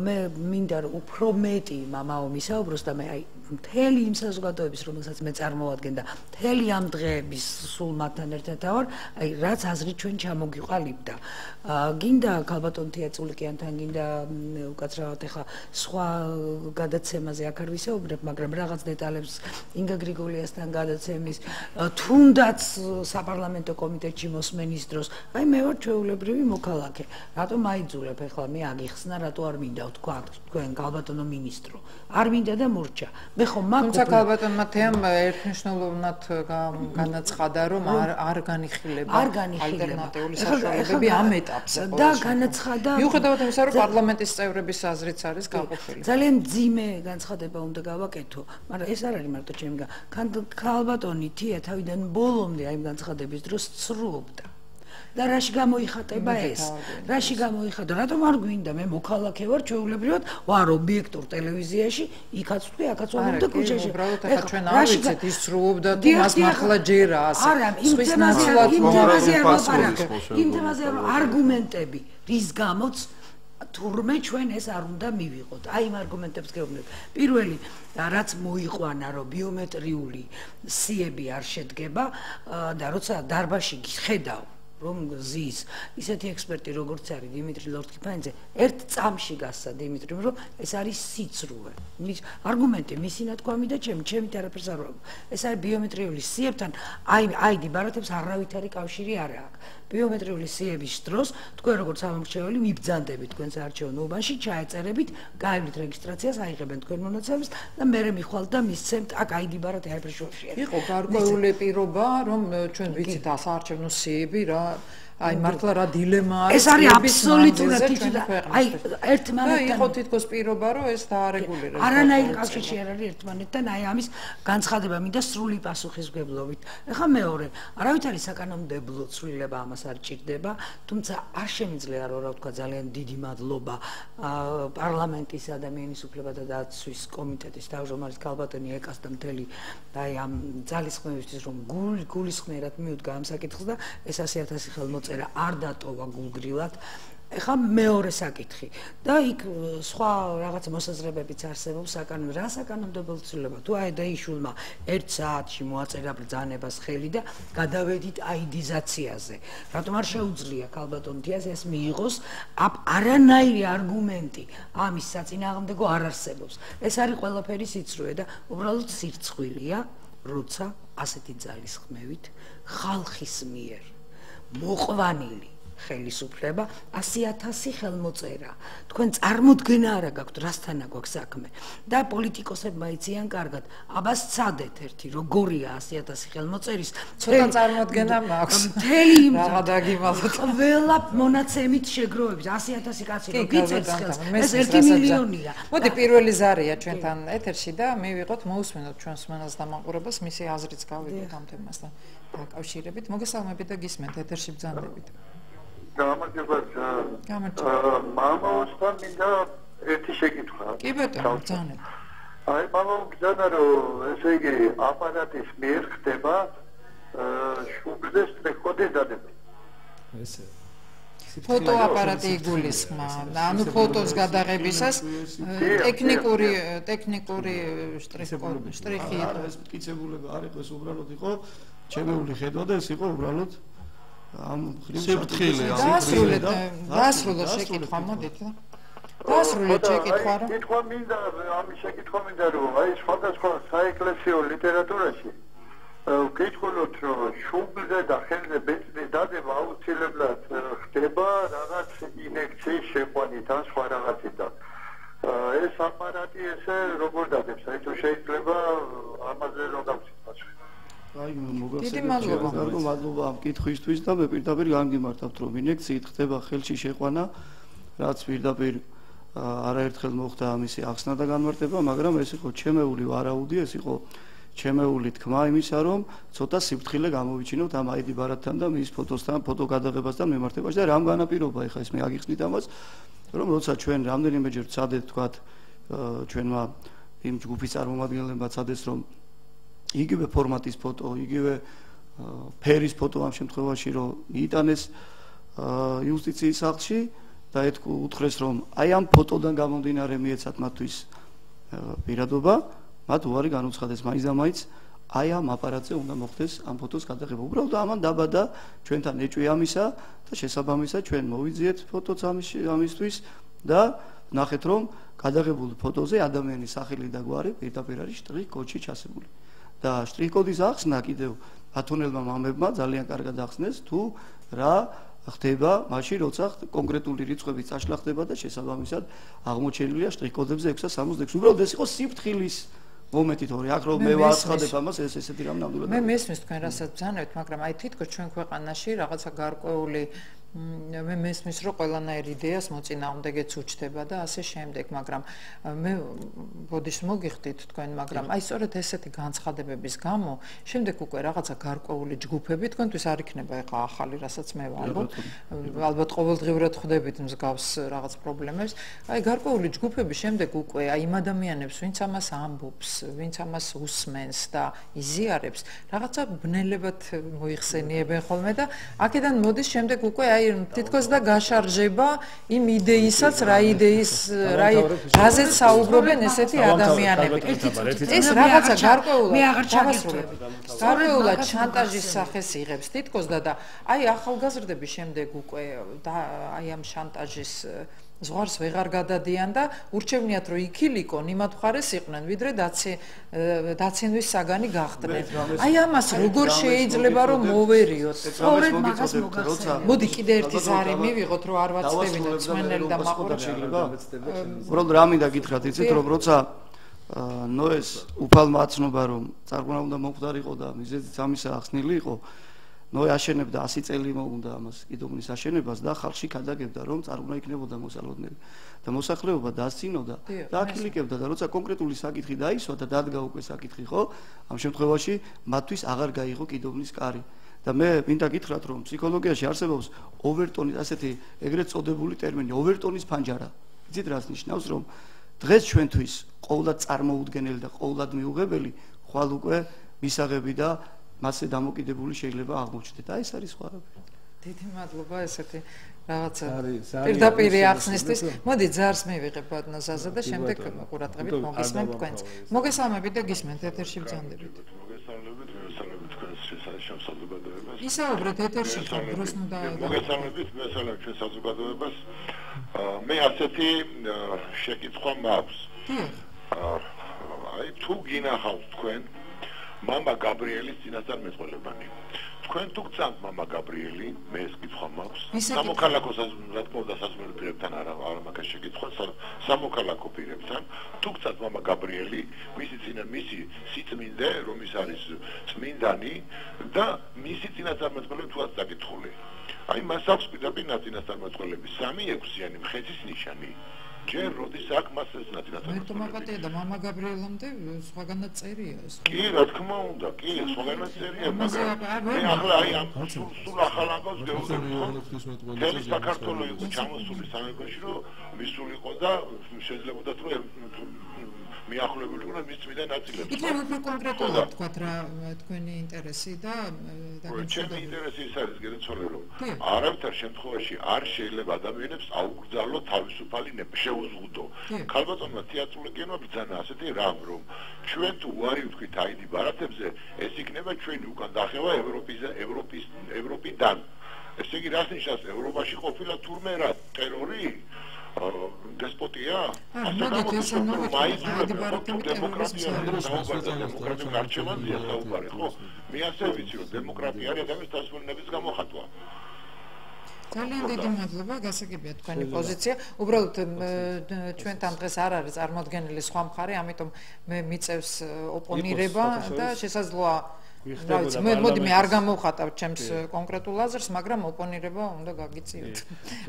მე მინდა რომ უფრო მეტი მამაო მისაუბროს და მე აი მთელი იმ საზოგადოების რომელსაც მე წარმოვადგენ და მთელი ამ დღეების სულ მათთან ერთად ვარ, აი რაც აზრი ჩვენ ჩამოგიყალიბდა. გინდა ქალბატონ თიაწულიკიანთან გინდა უკაცრავად ეხა სხვა გადაცემაზე აქ არ ვისაუბრებ, მაგრამ რაღაც დეტალებს ინგა გრიგოლიასთან გადაცემის თუნდაც საპარლამენტო კომიტეტში მოსმენის დროს, აი მე ვარ ჩვეულებრივი მოქალაქე. რატომ აიძულებ ეხლა მე აგიხსნა, რატო არ მინდა თქვა თქვენ ქალბატონო მინისტრო? არ მინდა და მურჩა. მე ხომ მაგ თუმცა ქალბატონმა თემ ერთნიშნულოვნად განაცხადა, რომ არ განიხილება ალტერნატიული საშუალებები ამ ეტაპზე. და განაცხადა მიუხედავად იმისა, რომ პარლამენტის წევრების აზრიც არის გაყოფილი. ძალიან ძიმე განცხადება უნდა გავაკეთო, მაგრამ ეს არ არის მარტო ჩემი ქალბატონი თია თავიდან ბოლომდე აი განცხადების დროს ცრუობდა. და რაში გამოიხატება ეს? რაში გამოიხატა? რატომ არ გვინდა მე მოქალაქე ვარ ჩვეულებრივად ვარ ობიექტურ ტელევიზიაში, იქაც ვთქვი, აქაც ვარ და ქუჩაში. უბრალოდ ახლა ჩვენ არ ვიცით ის სრუობდა თუ მას მართლა ჯერა ასე. არა, იმ თემაზე არგუმენტები, რის გამოც თურმე ჩვენ ეს არ უნდა მივიღოთ. აი იმ არგუმენტებს გეუბნებ. პირველი, რაც მოიყვანა, რომ ბიომეტრიული სიები არ შედგება და როცა დარბაზში ხედავ რომ ზის ისეთი ექსპერტი როგორც არის დიმიტრი ლორთქიფანიძე ერთ წამში გასცა დიმიტრიმ რომ ეს არის სიცრუე. არგუმენტი მისი ნათქვამი და ჩემით არაფერს არ ვამბობ. ეს არის ბიომეტრიული სიებთან აიდი ბარათებს არავითარი კავშირი არ აქვს. ბიომეტრიული სიების დროს თქვენ როგორც სამომრჩეველი მიბრძანდებით თქვენ საარჩევნო უბანში, ჩაეწერებით, გაივლით რეგისტრაციას, აიღებენ თქვენ მონაცემებს და მე მიხვალთ და მისცემთ აქ აიდი ბარათი არაფერ შუაში. იყო გარკვეული პირობა, რომ ჩვენ ვიცით საარჩევნო სიები რა აი მართლა რა დილემა არის ეს არის აბსოლუტურად აი ერთმანეთთან იყო თითქოს პირობა რომ ეს დაარეგულირდეს არანაირ კავშირში არ არის ერთმანეთთან აი ამის განცხადება მინდა სრული პასუხისმგებლობით ეხლა მეორე არავითარი საკანონმდებლო ცვლილება ამას არ ჭირდება თუმცა არ შემიძლია რომ რა ვთქვა ძალიან დიდი მადლობა პარლამენტის ადამიანის უფლებათა დაცვის კომიტეტის თავმჯდომარის ქალბატონი ეკას და მთელი აი ამ ძალისხმევისთვის რომ გულისხმიერად მიუდგა ამ საკითხს და ეს 100,000 ხელმოწერა არ დატოვა გულგრილად. ეხლა მეორე საკითხი და იქ სხვა რაღაც მოსაზრებებიც არსებობს რა საკანონმდებლო ცვლილება თუ აი დაიშულმა 1 საათში მოაწერა ბრძანებას ხელი და გადავედით აიდიზაციაზე. რატომ არ შეუძლია ქალბატონ თიას ეს მიიღოს არანაირი არგუმენტი ამის საწინააღმდეგო არ არსებობს. ეს არის ყველაფერი სიცრუე და უბრალოდ სირცხვილია. როცა ასეთი ძალისხმევით ხალხის მიერ მოყვანილი ხელისუფლება 100,000 ხელმოწერა. თქვენ წარმოდგენა არა გაქვთ, რასთანა გვაქვს საქმე. და პოლიტიკოსებმა იციან კარგად, აბა სცადეთ ერთი, როგორია 100,000 ხელმოწერის, ცოტა წარმოდგენა მაქვს. მთელი იმ რაღა დაგიმალოთ. ყველა მონაცემით შეგროვებით 100,000 კაცი რო გიწევს ხელს, ეს 1 მილიონია. მოდი პირველი ზარია ჩვენთან ეთერში და მივიღოთ მოусმინოთ ჩვენს მენელს და მაყურებელს მისი აზრიც გავიგოთ ამ თემასთან დაკავშირებით. მოგესალმებით და გისმენთ ეთერში ბრძანდებით. მამაოსთან მინდა ერთი შეკითხვა. კი ბატონო, ბრძანეთ. აი, მამაო ბრძანა რომ ესე იგი აპარატის მიერ ხდება შუბლზე სტრიქოდის დადება. ესე. ფოტოაპარატი იგულისხმა. ანუ ფოტოს გადაღებისას ტექნიკური შტრიხი ეს მტკიცებულება არ იყო, ეს უბრალოდ იყო ჩემეული ხედვა და ეს იყო უბრალოდ ამ სიფრთხილე დაასრულოთ შეკითხვა, მოდით. დაასრულოთ შეკითხვა, რომ კითხვა მინდა, ამის შეკითხვა მინდა, რომ აი სხვადასხვა საეკლესიო ლიტერატურაში ვკითხულობთ, რომ შუბლზე და ხელზე ბეწვი დადება აუცილებლად ხდება რაღაც ინექციის შეყვანით ან სხვა რაღაციდან. ეს აპარატი ესე როგორ დადებს? აი თუ შეიძლება ამაზე რომ გავცეთ პასუხი. აი მოგესალმებით ამ კითხვისთვის და მე პირდაპირ განგიმართავთ რომ ინექციით ხდება ხელში შეყვანა რაც პირდაპირ არაერთხელ მოხდა ამისი ახსნა და განმარტება მაგრამ ეს იყო ჩემეული ვარაუდი ეს იყო ჩემეული თქმა იმისა რომ ცოტა სიფრთხილე გამოვიჩინოთ ამ აიდი ბარათთან და მის ფოტოსთან ფოტო გადაღებასთან მიმართებაში და რამ განაპირობა ეხლა ეს მე აგიხსნით ამას რომ როცა ჩვენ რამდენიმეჯერ ვცადეთ თქვათ ჩვენმა იმ ჯგუფის წარმომადგენლებმა ცადეს რომ იგივე ფორმატის ფოტო, იგივე ფერის ფოტო ამ შემთხვევაში რომ მიიტანეს იუსტიციის სახლში და უთხრეს რომ აი ამ ფოტოდან გამომდინარე მიეცათ მათთვის პირადობა, მათ უარი განუცხადეს მაინც და მაინც აი ამ აპარატზე უნდა მოხდეს ამ ფოტოს გადაღება. უბრალოდ ამან დაბადა ჩვენთან ეჭვი ამისა და შესაბამისად ჩვენ მოვიძიეთ ფოტოც ამისთვის და ნახეთ რომ გადაღებულ ფოტოზე ადამიანის სახელი და გვარი პირდაპირ არის შტრიხ კოდში ჩასებული. და შტრიქ-კოდის ახსნა კიდევ ბათონელმა მამებმა ძალიან კარგად ახსნეს თუ რა ხდება მაშინ როცა კონკრეტული რიცხვები წაშლა ხდება და შესაბამისად აღმოჩენილია შტრიქ-კოდებზე 666. უბრალოდ ეს იყო სიფრთხილის მომენტი თორე აქ რომ მე ვაცხადებ ამას ეს ესეთი რამ ნამდვილად მე მესმის თქვენ რასაც ბრძანებთ მაგრამ აი თითქოს ჩვენ ქვეყანაში რაღაცა გარკვეული მე მესმის რომ ყველანაირ იდეას მოწინააღმდეგეც უჩდება და ასე შემდეგ მაგრამ მე ბოდიშს მოგიხდით თქვენ მაგრამ აი სწორედ ესეთი განცხადებების გამო შემდეგ უკვე რაღაცა გარკვეული ჯგუფები თქვენთვის არ იქნება ეხა ახალი რასაც მე ვამბობ ალბათ ყოველდღიურად ხვდებით მსგავს რაღაც პრობლემებს აი გარკვეული ჯგუფები შემდეგ უკვე აი იმ ადამიანებს ვინც ამას ამბობს ვინც ამას უსმენს და იზიარებს რაღაცა ბნელებად მოიხსენიებენ ხოლმე და აქედან მოდის შემდეგ უკვე აი თითქოს და გაშარჟება იმ იდეისაც რა იდეის რაზეც საუბრობენ ესეთი ადამიანები ეს რაღაცა გარკვეულად შანტაჟის სახეს იღებს თითქოს და აი ახალგაზრდები შემდეგ უკვე და აი ამ შანტაჟის ზღვარს ვეღარ გადადიან და ურჩევნიათ რომ იქილიკონ იმათ მხარეს იყვნენ ვიდრე დაცინვის საგანი გახდნენ აი ამას როგორ შეიძლება რომ მოვერიოთ სწორედ მაგას მოგახსენებთ მოდი კიდე ერთი ზარი მივიღოთ რომ არ ვაცდებინოთ მსმენელი და მაყურებელი უბრალოდ რა მინდა გითხრათ იცით რომ როცა ნოეს უფალმა აცნობა რომ წარღვნა უნდა მომხდარიყო და მიზეზიც ამისა ახსნილი იყო ნოე აშენებდა 100 წელი მოუნდა ამას კიდობნის აშენებას და ხალხში ქადაგებდა რომ წარღვნა იქნებოდა მოსალოდნელი და მოსახლეობა დასცინოდა და აკილიკებდა და როცა კონკრეტული საკითხი დაისვა და დადგა უკვე საკითხი ხო ამ შემთხვევაში მათთვის აღარ გაიღო კიდობნის კარი და მე მინდა გითხრათ რომ ფსიქოლოგიაში არსებობს ოვერტონის ასეთი ეგრეთ წოდებული ტერმინი ოვერტონის ფანჯარა იცით რას ნიშნავს რომ დღეს ჩვენთვის ყოვლად წარმოუდგენელი და ყოვლად მიუღებელი ხვალ უკვე მისაღები და მასე დამოკიდებული შეიძლება აღმოჩნდეთ. აი ეს არის სხვა რამე. დიდი მადლობა ესეთი რაღაცა პირდაპირ ახსნისთვის. მოდი ძარს მივიღებ ბატონო ზაზა და შემდეგ ყურადღებით მოგისმენთ თქვენს. მოგესალმებით და გისმენთ ეთერში ბრძანდებით. მოგესალმებით თქვენს საზოგადოებას. ისაუბრეთ ეთერში ხომ დროს უნდა მოგესალმებით ჩვენს საზოგადოებას. მე ასეთი შეკითხვა მაქვს. აი თუ გინახავს თქვენ მამა გაბრიელის წინასწარმეტყველებანი. თქვენ თუ გწამთ მამა გაბრიელი, მე ეს კითხვა მაქვს. სამოქალაქოს რა თქმა უნდა სასმელი პირებთან არა მაგას შეკითხვა, სამოქალაქო პირებთან. თუ გწამთ მამა გაბრიელი, მისი სიწმინდე, რომ ის არის წმინდანი და მისი წინასწარმეტყველები თუაც დაკითხული. აი მას აქვს პირდაპირ წინასწარმეტყველები 3-6-იანი მხეცის ნიშანი. ჯერ როდის აქ მას ეს ნაცინაცაა. მე თომაკატია და მამა გაბრიელამდე სხვაგანაც წერია ეს. კი, რა თქმა უნდა, კი, სხვაგანაც წერია, მაგრამ მე ახლა აი ამ სულ ახალ ამბავს გეუბნები. საქართველოს იყო ჩამოსული სამეფოში, რომ მისულიყო და შეიძლებოდა რომ მიახლოებული იყო მის წმინდა ნაწილებს. იქნებ უფრო კონკრეტულად თქვათ რა თქვენი ინტერესი და ჩემი ინტერესი ის არის გერცოლე რომ არავითარ შემთხვევაში არ შეიძლება ადამიანებს აუკრძალო თავისუფალი შეუზღუდო. ქალბატონმა თეატრული კინო ბრძანა ასეთი რამ რომ ჩვენ თუ უარი ვთქვით აიდი ბარათებზე ეს იქნება ჩვენი უკან დახევა ევროპიდან. ესე იგი რას ნიშნავს ევროპაში ყოფილა თურმე რა ტერორი? დესპოტია? ასე დემოკრატიული არჩევანია საუბარი, ხო? მე ასე ვიცი რომ დემოკრატია არის ადამიანის დასვენების გამოხატვა. ძალიან დიდი მადლობა, გასაგებია თქვენი პოზიცია. უბრალოდ ჩვენთან დღეს არ არის წარმოდგენილი სხვა მხარე, ამიტომ მე მიწევს ოპონირება და შესაძლოა მოდი მე არ გამოვხატავ ჩემს კონკრეტულ აზრს, მაგრამ ოპონირება უნდა გაგიწიოთ.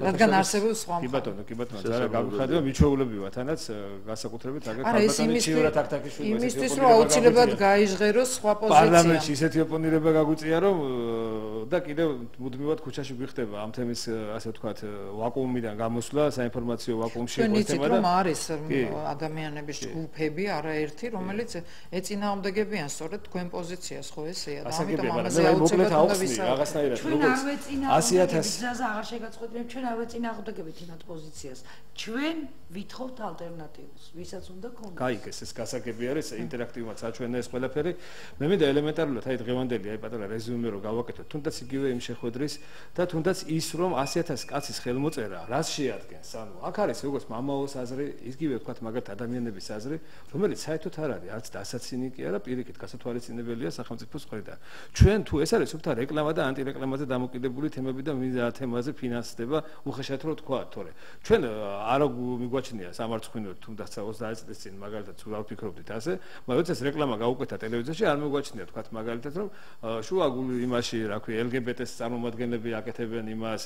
რადგან არსებობს სხვა მხარე. კი ბატონო, არა გამიხადება, მიჩვეულები ვართ, თანაც განსაკუთრებით აგერ ქალბატონი ჩივრად აქტაკიშვილი. იმისთვის რომ აუცილებლად გაიჟღეროს სხვა პოზიცია. პარლამენტში ისეთი ოპონირება გაგვიწია, რომ და კიდევ მუდმივად ქუჩაში გვიხდება ამ თემის ასე ვთქვათ ვაკუუმიდან გამოსვლა, საინფორმაციო ვაკუუმში იყო ეს თემა. რომ არის ადამიანების ჯგუფები, არაერთი, რომელიც ეწინააღმდეგებიან სწორედ თქვენ პოზიციას, ხო ესეა და ამიტომ ამაზე აუცილებლად უნდა ვისაუბროთ. რაღაცნაირად როგორც 100.000 გზაზე აღარ შეგაწყვეტინებთ, ჩვენ არ ვეწინააღმდეგებით იმათ პოზიციას. ჩვენ ვითხოვთ ალტერნატივას, ვისაც უნდა ქონდეს. გაიგეს ეს გასაგები არის ინტერაქტიულად საჩვენე ეს ყველაფერი. მე მინდა ელემენტარულად აი დღევანდელი აი პატარა რეზიუმე რო გავაკეთოთ, თუნდაც იგივე იმ შეხვედრის და თუნდაც ის რომ 100.000 კაცის ხელმოწერა რას შეადგენს. ანუ აქ არის როგორც მამაოს აზრი, იგივე ვთქვათ მაგათ ადამიანების აზრი, რომელიც საერთოდ არ არის არც დასაცინი კი არა, პირიქით გასათვალისწინებელია სახელმწიფოს მხრიდან. ჩვენ თუ ეს არის უბრალოდ რეკლამა და ანტირეკლამაზე დამოკიდებული თემები და მინდა თემაზე ფინანსდება უხეშად რო თქვა, თორე ჩვენ არ მიგვაჩნია სამარცხვინოდ თუნდაც 30 წლის წინ მაგალითად სულ ვფიქრობდით ასე, მაგრამ როდესაც რეკლამა გაუკეთა ტელევიზიაში არ მიგვაჩნია თქვა მაგალითად რომ შუაგული იმაში რა ქვია LGBT-ს წარმომადგენლები აკეთებენ იმას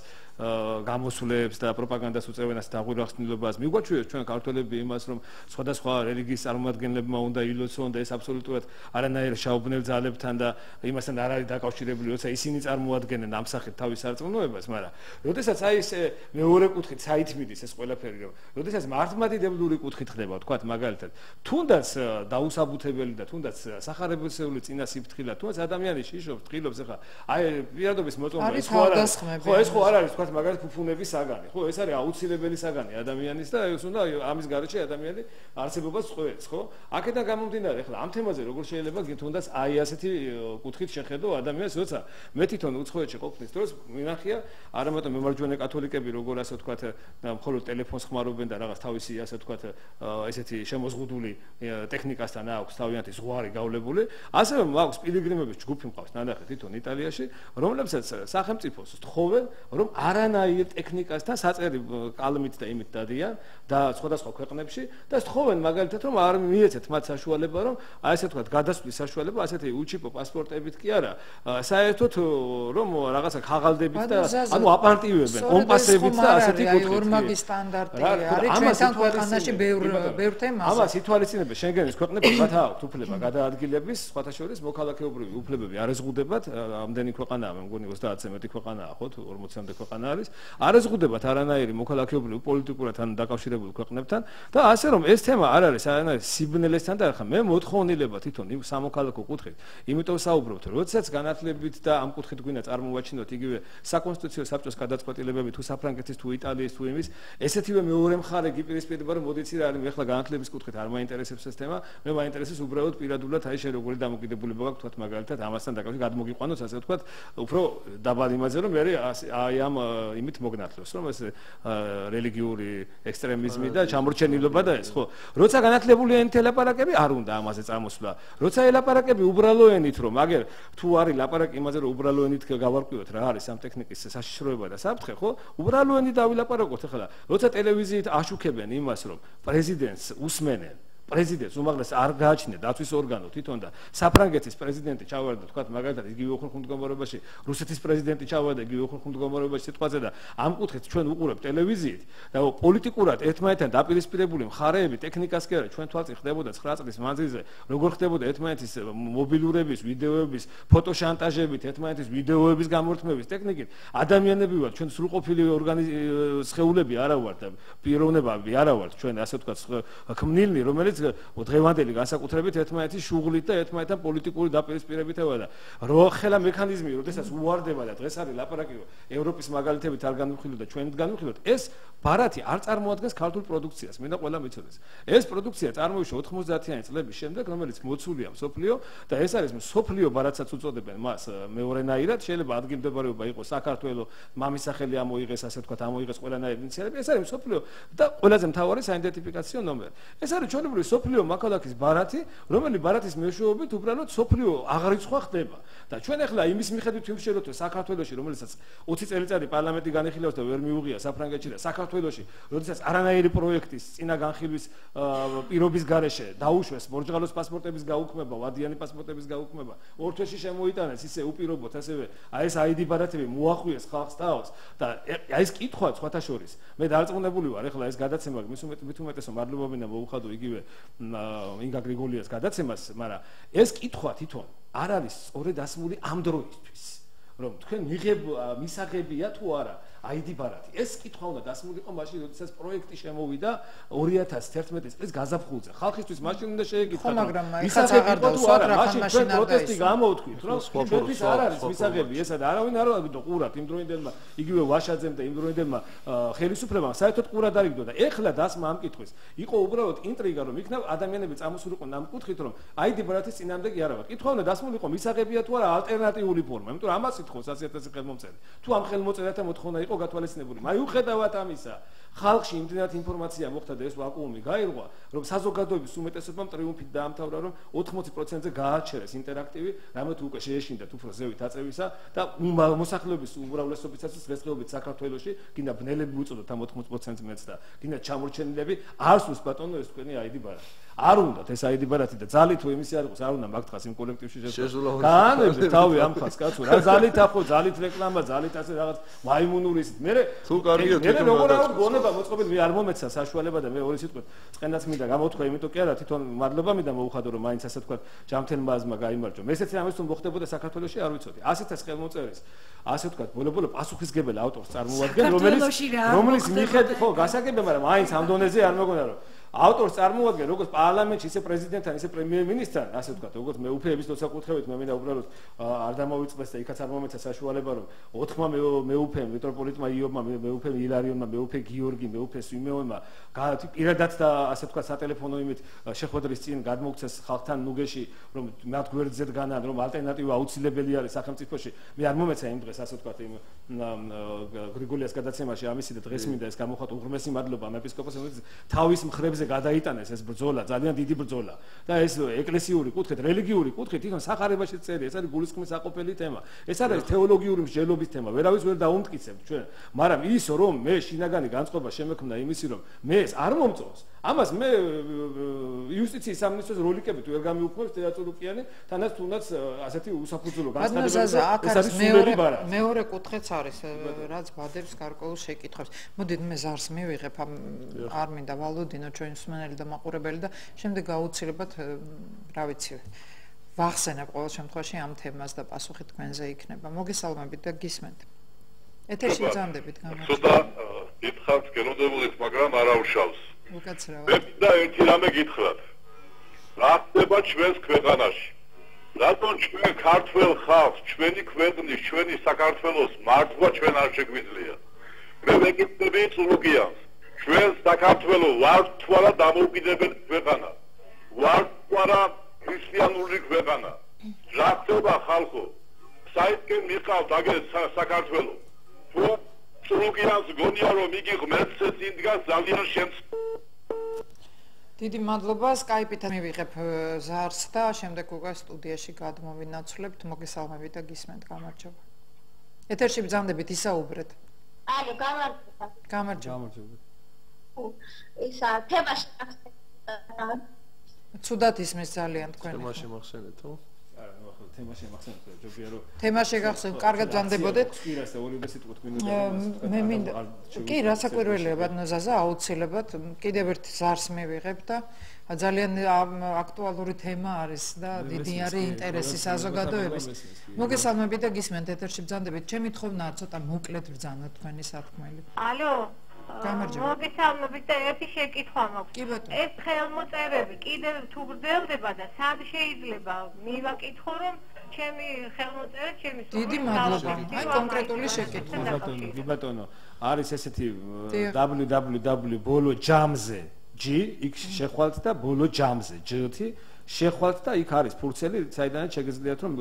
გამოსვლებს და პროპაგანდას უწევენ ასე დაღვირახსნილობას. მიგვაჩვიეს ჩვენ ქართველები იმას რომ სხვადასხვა რელიგიის წარმომადგენლებმა უნდა ილოცონ და ეს აბსოლუტურად არანაირ შაუბნელ ძალებთან და იმასთან არ არის დაკავშირებული, როცა ისინი წარმოადგენენ ამ სახით თავის სარწმუნოებას, მაგრამ როდესაც აი ეს მეორე კუთხით საით მიდის ეს ყველაფერი რომ როდესაც მართლმადიდებლური კუთხით ხდება, თქვათ მაგალითად, თუნდაც დაუსაბუთებელი და თუნდაც სახარებისეული წინასიფრთხილე, თუნდაც ადამიანი შიშობს, თხილობს, ახლა აი პირადობის მოწმობა ეს ხო არ არის, ხო ეს ხო არ არის, თქვათ მაგალითად ფუფუნების საგანი, ხო ეს არის აუცილებელი საგანი ადამიანის და ეს უნდა ამის გარეშე ადამიანი არსებობას წყვეტს, ხო? აქედან გამომდინარე, ახლა ამ თემაზე როგორ შეიძლება თუნდაც აი ასეთი კუთხით შეხედო ადამიანს, როცა მე თვითონ უცხოეთში ყოფნის დროს მინახია არა მარტო მემარჯვენე კათოლიკები როგორ ასე ვთქვათ მხოლოდ ტელეფონს ხმარობენ და რაღაც თავისი ასე ვთქვათ ესეთი შემოზღუდული ტექნიკასთან აქვს თავიანთი ზღვარი გავლებული, ასევე აქვს პილიგრიმების ჯგუფი მყავს ნანახი თვითონ იტალიაში, რომლებსაც სახელმწიფოს თხოვენ რომ არანაირ ტექნიკასთან საწერი კალმით და იმით დადიან და სხვადასხვა ქვეყნებში და თხოვენ მაგალითად რომ არ მიეცეთ მათ საშუალება რომ აი ასე ვთქვათ გადასვლის საშუალება ასეთი უჩიპო პასპორტებით კი არა, საერთოდ რომ რაღაცა ხაღალდებით და ანუ აპარტივებენ კომპასებით და ასეთი კუთხით. ორმაგი სტანდარტი არის ჩვენთან ქვეყანაში ბევრ თემაზე. ამას ითვალისწინებენ შენგენის ქვეყნები მათ აქვთ უფლება გადაადგილების, სხვათა შორის მოქალაქეობრივი უფლებები არ ეზღუდებათ, ამდენი ქვეყანაა, მე მგონი 30-ზე მეტი ქვეყანაა, ხო, 40-მდე ქვეყანა არის. არ ეზღუდებათ არანაირი მოქალაქეობრივი პოლიტიკურად ან დაკავშირებული ქვეყნებთან და ასე რომ ეს თემა არ არის არანაირი სიბნელესთან და ახლა მე მოთხოვნილება თვითონ იმ სამოქალაქო კუთხით. იმიტომ საუბრობთ, როდესაც განათლებით და ამ კუთხით გვინდა წარმოვაჩინოთ იგივე საკონსტიტუციო საბჭოს გადაწყვეტილებები თუ საფრანგეთის თუ იტალიის თუ იმის, ესეთივე მეორე მხარე გიპირისპირდება რომ მოდიცი რა არის, მე ახლა განათლების კუთხით არ მაინტერესებს ეს თემა, მე მაინტერესებს უბრალოდ პირადულად აი შენ როგორი დამოკიდებულება გაქვს თქვათ მაგალითად ამასთან დაკავშირებით გადმოგიყვანოს ასე ვთქვათ უფრო დაბალ იმაზე რომ მე აი ამ იმით მოგნათლოს რომ ეს რელიგიური ექსტრემიზმი და ჩამორჩენილობა და ეს ხო როცა განათლებული ენით ელაპარაკები არ უნდა ამაზე წამოსვლა როცა ელაპარაკები უბრალო ენით რომ აგერ თუ არის ლაპარაკი იმაზე რომ უბრალო ენით გავარკვიოთ რა არის ამ ტექნიკის საშიშროება და საფრთხე ხო უბრალო ენით დავილაპარაკოთ ახლა როცა ტელევიზიით აშუქებენ იმას რომ პრეზიდენტს უსმენენ პრეზიდენტს უმაღლეს არ გააჩნია დაცვის ორგანო თვითონ და საფრანგეთის პრეზიდენტი ჩავარდა თქვა მაგალითად იგივე უხელხმტკომარეობაში რუსეთის პრეზიდენტი ჩავარდა იგივე უხელხმტკომარეობაში სიტყვაზე და ამ კუთხით ჩვენ უყურებთ ტელევიზიით და პოლიტიკურად ერთმანეთთან დაპირისპირებული მხარეები ტექნიკას კი არა ჩვენ თვალწინ ხდებოდა 9 წლის მანძილზე როგორ ხდებოდა ერთმანეთის მობილურების ვიდეოების ფოტოშანტაჟებით ერთმანეთის ვიდეოების გამორთმების ტექნიკით ადამიანები ვართ ჩვენ სრულყოფილი სხეულები არა ვართ და პიროვნებები არა ვართ ჩვენ ასე ვთქვათ ქმნილნი რომელიც დღევანდელი განსაკუთრებით ერთმანეთის შუღლით და ერთმანეთთან პოლიტიკური დაპირისპირებითა და რო ხელა მექანიზმი როდესაც უვარდება და დღეს არის ლაპარაკი ევროპის მაგალითებით არ განვიხილოთ და ჩვენით განვიხილოთ ეს ბარათი არ წარმოადგენს ქართულ პროდუქციას მინდა ყველა მიცოდეს ეს პროდუქცია წარმოიშვა 90-იანი წლების შემდეგ რომელიც მოცულია მსოფლიო და ეს არის მსოფლიო ბარათსაც უწოდებენ მას მეორენაირად შეიძლება ადგილმდებარეობა იყოს საქართველოს მამის სახელი ამოიღეს ასე ვთქვათ ამოიღეს ყველანაირი ინიციატივები ეს არის მსოფლიო და ყველაზე მთავარი საიდენტიფიკაციო ნომერი ეს არის ჩვენებრივი სოფლიო მაქალაქის ბარათი, რომელიც ბარათის მეშვეობით უბრალოდ სოფლიო აღრიცხვა ხდება. და ჩვენ ახლა იმის მიხედვით ვიმსჯელოთ საქართველოში, რომელსაც 20 წელიწადი პარლამენტი განიხილავს და ვერ მიუღია საფრანგეთში და საქართველოში, როდესაც არანაირი პროექტის წინა განხილვის პირობის გარეშე დაუშვეს ბორჯღალოს პასპორტების გაუქმება, ვადიანი პასპორტების გაუქმება, ორ თვეში შემოიტანეს ისე უპირობოდ ასევე აი ეს ID ბარათები მოახვიეს ხალხს თავს და აი ეს კითხვა სხვათა შორის მე დარწმუნებული ვარ ახლა ეს გადაცემა მით უმეტესო მადლობა მინდა მოუხადო იგივე ინგა გრიგოლიას გადაცემას, მაგრამ ეს კითხვა თვითონ არ არის სწორედ ასმული ამ დროისთვის, რომ თქვენ მისაღებია თუ არა ID ბარათი. ეს კითხვა უნდა დასმულიყო მაშინ, როდესაც პროექტი შემოვიდა 2011 წლის გაზაფხულზე. ხალხისთვის მაშინ უნდა შეეკითხა. მაგრამ იხაც აღარ დავსვათ რა ხან მაშინ არ პროტესტი გამოვთქვით, რომ ჩვენთვის არ არის მისაღები ესა და არავინ არ აღიდო ყურად იმ დროინდელმა იგივე ვაშაძემ და იმ დროინდელმა ხელისუფლებამ საერთოდ ყურად არ იგდო და ეხლა დასმა ამ კითხვის. იყო უბრალოდ ინტრიგა, რომ იქნებ ადამიანები წამოსულიყვნენ ამ კუთხით, რომ ID ბარათის წინამდე კი არა ვარ. კითხვა უნდა დასმულიყო მისაღებია თუ არა ალტერნატიული ფორმა, იმიტომ რომ ამას ითხოვს 100.000 ხელმომწერი. თუ ამ ხელმოწერათა მოთხოვნა იყო გათვალისწინებული. მიუხედავად ამისა, ხალხში იმდენად ინფორმაცია მოხდა და ეს ვაკუუმი გაირღვა, რომ საზოგადოების უმეტესობამ ტრიუმფით დაამთავრა, რომ 80%-ზე გააჩერეს ინტერაქტივი, რამოთ უკვე შეეშინდათ უფრო ზევით აწევისა და მოსახლეობის უმრავლესობისაც დღესდღეობით საქართველოში გინდა ბნელები უწოდოთ ამ 80%-ს მეც და გინდა ჩამორჩენილები არ სულს ბატონო ეს თქვენი ID ბარათი. არ უნდათ ეს ID ბარათი და ძალით თუ იმისი არ იყოს, არ უნდა მაგ დღეს იმ კოლექტივში შესვლა. გაანებდეთ თავი ამ ხალხს კაცო, რა ძალით ახო, ძალით რეკლამა, ძალით ასე რაღაც მაიმუნური ისეთ. მე თუ კარგია თვითონ როგორ არ გონება მოწყობილი, მე არ მომეცა საშუალება და მე ორი სიტყვით წყენაც მინდა გამოთქვა, იმიტომ კი არა თვითონ მადლობა მინდა მოუხადო რომ მაინც ასე თქვა ჯამთელმა აზმა გაიმარჯვა. მესეც ამას თუ მოხდებოდა საქართველოში არ ვიცოდი. ასეთაც ხელმოწერის ასე თქვა ბოლო-ბოლო პასუხისგებელ ავტორს წარმოადგენს, რომელიც მიხედვით ხო გასაგებია, მაგრამ მაინც ამ დონეზე არ მოგონა რომ ავტორს წარმოადგენ როგორც პარლამენტში ისე პრეზიდენტთან ისე პრემიერ-მინისტრთან ასე ვთქვათ როგორც მეუფეების მოსაკუთრებით მე მინდა უბრალოდ არ დამოვიწყდეს და იქაც არ მომეცა საშუალება რომ 4-მა მეუფემ მეტროპოლიტმა იობმა მეუფემ ილარიონმა მეუფე გიორგი მეუფე სვიმეონმა პირადად და ასე ვთქვათ სატელეფონო იმით შეხვედრის წინ გადმოგცეს ხალხთან ნუგეში რომ მათ გვერდზე დგანან რომ ალტერნატივა აუცილებელი არის სახელმწიფოში მე არ მომეცა იმ დღეს ასე ვთქვათ იმ გრიგოლიას გადაცემაში ამისი და დღეს მინდა ეს გამოხატო უღრმესი მადლობა ეპისკოპოსს თავის მხრებზე გადაიტანეს ეს ბრძოლა ძალიან დიდი ბრძოლა და ეს ეკლესიური კუთხით რელიგიური კუთხით თვითონ სახარებაში წერია ეს არის გულისხმის აყოფელი თემა ეს არის თეოლოგიური მსჯელობის თემა ვერავის ვერ დაუმტკიცებთ ჩვენ მაგრამ ის რომ მე შინაგანი განწყობა შემექმნა იმისი რომ მე ეს არ მომწონს ამას მე იუსტიციის სამინისტროს როლიკებით ვერ გამიუქმებს თეატრალუკიანი თანაც თუნდაც ასეთი უსაფუძვლო განცხადებები ეს არის მეორე კუთხეც არის რაც ბადებს გარკვეულ შეკითხვებს მოდით მე ზარს მივიღებ არ მინდა ვალოდინო ჩვენ მსმენელი და მაყურებელი და შემდეგ გაუცილებლად რა ვიცი ვახსენებ ყოველ შემთხვევაში ამ თემას და პასუხი თქვენზე იქნება მოგესალმებით და გისმენთ ეთერში ძანდებით გამარჯობა ცოტა გითხავთ გენოდებულით მაგრამ არ აუშავს უკაცრავად და ერთი რამე გითხრათ რა ხდება ჩვენს ქვეყანაში რატომ ჩვენ ქართველ ხალხს ჩვენი ქვეყნის ჩვენი საქართველოს მართვა ჩვენ არ შეგვიძლია მე მეკითხები სულუგიანს ჩვენ საქართველოს ვართ თუ არა დამოუკიდებელი ქვეყანა ვართ თუ არა ქრისტიანული ქვეყანა რა ხდება ხალხო საერთოდ მიყავთ აგერ საქართველოს. თუ სრულგიანს გონია რომ იგი ღმერთს წინდგას ძალიან დიდი მადლობა Skype-ით მივიღებ ზარს და შემდეგ უკვე სტუდიაში გადმოვინაცვლებთ მოგესალმებით და გისმენთ გამარჯობა. ეთერში ბრძანდებით ისაუბრეთ. ალო გამარჯობა. ისა თემაში ცუდად ისმის ძალიან თქვენ. თემაში მახსენეთ თუ? არა, ნუ ახლა თემაში მახსენეთ, ჯობია რომ თემაში გახსენთ, კარგად ბრძანდებოდეთ. სპირას და ორივე სიტყვით გვინდა მე მინდა კი რასაკვირველია ბატონოზაზა აუცილებლად კიდევ ერთ ზარს მივიღებ და ძალიან აქტუალური თემა არის და დიდი არის ინტერესი საზოგადოების. მოგესალმებით და გისმენთ ეთერში ბრძანდებით. ჩემი თხოვნაა ცოტა მოკლედ ბრძანოთ თქვენი სათქმელი. ალო გამარჯობა. მოგესალმებით და ერთი შეკითხვა მაქვს. კი ბატონო. ეს ხელმოწერები კიდევ თუ გრძელდება და სად შეიძლება მივაკითხო რომ ჩემი ხელმოწერა ჩემი დიდი მადლობა. აი კონკრეტული შეკითხვა. კი ბატონო, არის ესეთი www.bolojamze G იქ შეხვალთ და bolojamze G-ი შეხვალთ და იქ არის ფურცელი, საიდანაც შეგიძლიათ რომ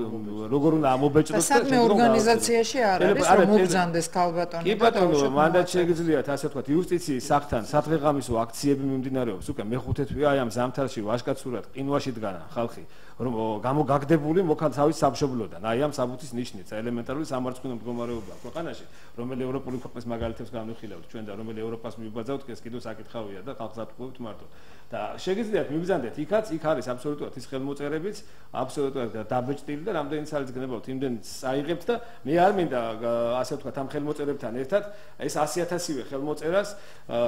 როგორ უნდა ამობეჭდოთ და სადმე ორგანიზაციაში არ არის რომ მოგზანდეს ქალბატონი. კი ბატონო, მანდაც შეგიძლიათ ასე ვთქვათ, იუსტიციის საგთან სადღეღამისო აქციები მიმდინარეობს უკვე მეხუთე თვეა აი ამ ზამთარში ვაშკაცურად ყინვაში დგანა ხალხი რომ გამოგაგდებული მოქან თავის სამშობლოდან აი ამ საბუთის ნიშნით ელემენტარული სამართლიანო მდგომარეობა ქვეყანაში რომელი ევროპული ქვეყნის მაგალითებს განვიხილავთ ჩვენ და რომელი ევროპას მივიბაძავთ ეს კიდევ საკითხავია და ხალხს ატყუებთ მარტო და შეგიძლიათ მიბრძანდეთ იქაც იქ არის აბსოლუტურად ის ხელმოწერებიც აბსოლუტურად დაბეჭდილი და რამდენი წელიწად გნებავთ იმდენ წაიღებთ და მე არ მინდა ასე ვთქვათ ამ ხელმოწერებთან ერთად ეს 100,000-ივე ხელმოწერას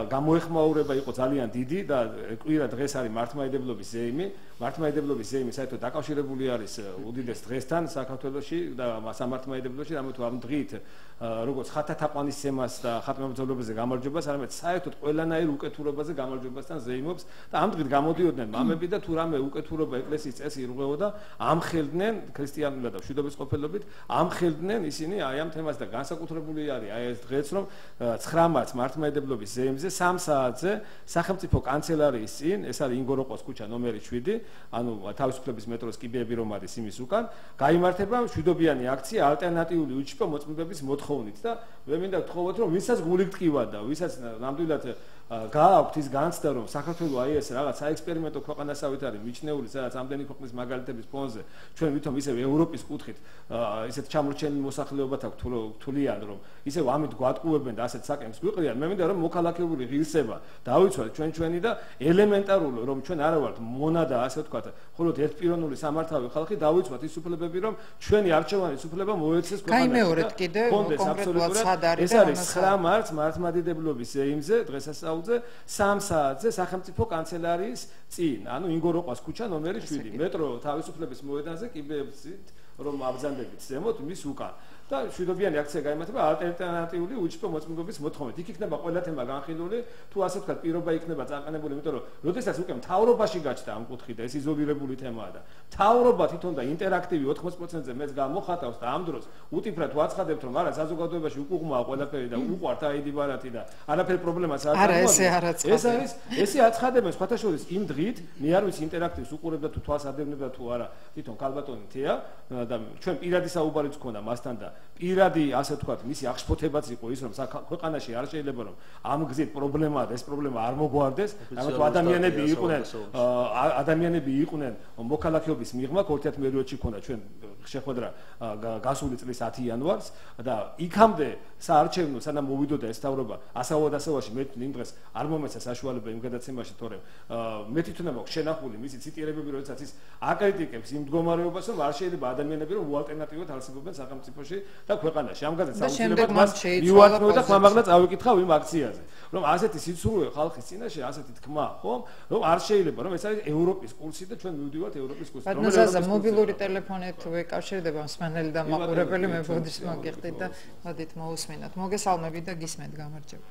გამოეხმაურება იყო ძალიან დიდი და კვირა დღეს არის მართლმადიდებლობის ზეიმი მართლმადიდებლობის ზეიმი საერთოდ დაკავშირებული არის უდიდეს დღესთან საქართველოში და სამართლმადიდებლობაში რამე თუ ამ დღით როგორც ხათათაყვანისცემას და ხატმებრძოლობაზე გამარჯვებას არამედ საერთოდ ყველანაირ უკეთურობაზე გამარჯვებასთან ზეიმობს და ამ დღით გამოდიოდნენ მამები და თუ რამე უკეთურობა ეკლესიის წესი ირღვეოდა ამხელდნენ ქრისტიანულად და მშვიდობის ყოფილობით ამხელდნენ ისინი აი ამ თემას და განსაკუთრებული არის აი ეს დღეც რომ 9 მარტს მართლმადიდებლობის ზეიმზე 3 საათზე სახელმწიფო კანცელარიის წინ ეს არის ინგოროყოს ქუჩა ნომერი 7 ანუ თავისუფლების მეტროს კიბეები რომ არის იმის უკან გაიმართება მშვიდობიანი აქცია ალტერნატიული უჩიპო მოწმობების მოთხოვნით და მე მინდა გთხოვოთ რომ ვისაც გული გტკივა და ვისაც ნამდვილად გააქვთ ის განცდა რომ საქართველოს აი ეს რაღაც საექსპერიმენტო ქვეყანასავით არის მიჩნეული სადაც ამდენი ქვეყნის მაგალითების ფონზე ჩვენ ვითომ ისევ ევროპის კუთხით ისეთ ჩამორჩენილ მოსახლეობათ აქვს თვლიან რომ ისევ ამით გვატყუებენ და ასეთ საკენს გვიყრიან მე მინდა რომ მოქალაქეური ღირსება დავიცვალეთ ჩვენი და ელემენტარული რომ ჩვენ არა ვართ მონა და ასე ვთქვათ მხოლოდ ერთპიროვნული სამართავი ხალხი დავიცვალეთ ის უფლებები რომ ჩვენი არჩევანის უფლება მოეცეს ქვეყანაში გაიმეორეთ კიდე კონკრეტულად სად არის ეს არის 9 მარტს მართლმადიდებლობის ზეიმზე დღესასწაულზე 3 საათზე სახელმწიფო კანცელარიის წინ ანუ ინგოროყოს ქუჩა ნომერი 7 მეტრო თავისუფლების მოედანზე კიბეებით რომ აბრძანდებით ზემოთ მის უკან და მშვიდობიანი აქცია გაიმართება ალტერნატიული უჩიპო მოწმობების მოთხოვნით. იქ იქნება ყველა თემა განხილული, თუ ასე ვთქვათ, პირობა იქნება წაყენებული, იმიტომ რომ როდესაც უკვე მთავრობაში გაჩნდა ამ კუთხით და ეს იზოლირებული თემაა და მთავრობა თვითონ და ინტერაქტივი 80%-ზე მეც გამოხატავს და ამ დროს უტიფრად ვაცხადებთ, რომ არა საზოგადოებაში უკუღმაა ყველაფერი და უყვართ აიდი ბარათი და არაფერი პრობლემაც არ არის. ესე აცხადებენ სხვათა შორის იმ დღით, მე არ ვიცი ინტერაქტივს უყურებდა თუ თვალს ადევნებდა თუ არა, თვითონ ქალბატონი თეა და ჩვენ პირადი საუბარიც გქონდა მასთან და პირადი ასე ვთქვათ მისი აღშფოთებაც იყო ის რომ ქვეყანაში არ შეიძლება რომ ამ გზით პრობლემაა და ეს პრობლემა არ მოგვარდეს რამეთუ ადამიანები იყვნენ მოქალაქეობის მიღმა ქორთიათ მერიოდში ქონდა ჩვენ შეხვედრა გასული წლის 10 იანვარს და იქამდე საარჩევნო სანამ მოვიდოდა ეს თავრობა ასავაში მე იმ დღეს არ მომეცა საშუალება იმ გადაცემაში თორემ მე თვითონ მაქვს შენახული მისი ციტირებები როდესაც ის აკრიტიკებს იმ მდგომარეობას რომ არ შეიძლება ადამიანები რომ უალტერნატივად არსებობენ სახელმწიფოში და ქვეყანაში ამგაზეთ საუბრობთ მას მივატმევ და ხმამაღლა წავიკითხავ იმ აქციაზე რომ ასეთი სიცრუე ხალხის წინაშე ასეთი თქმა ხომ რომ არ შეიძლება რომ ეს არის ევროპის კურსი და ჩვენ მივდივართ ევროპის კურსში ბატონო მობილური ტელეფონით ვეკავშირდება მსმენელი და მაყურებელი მე ბოდის მოგიხდით და მოდით მოусმინოთ მოგესალმებით და გისმენთ გამარჯობა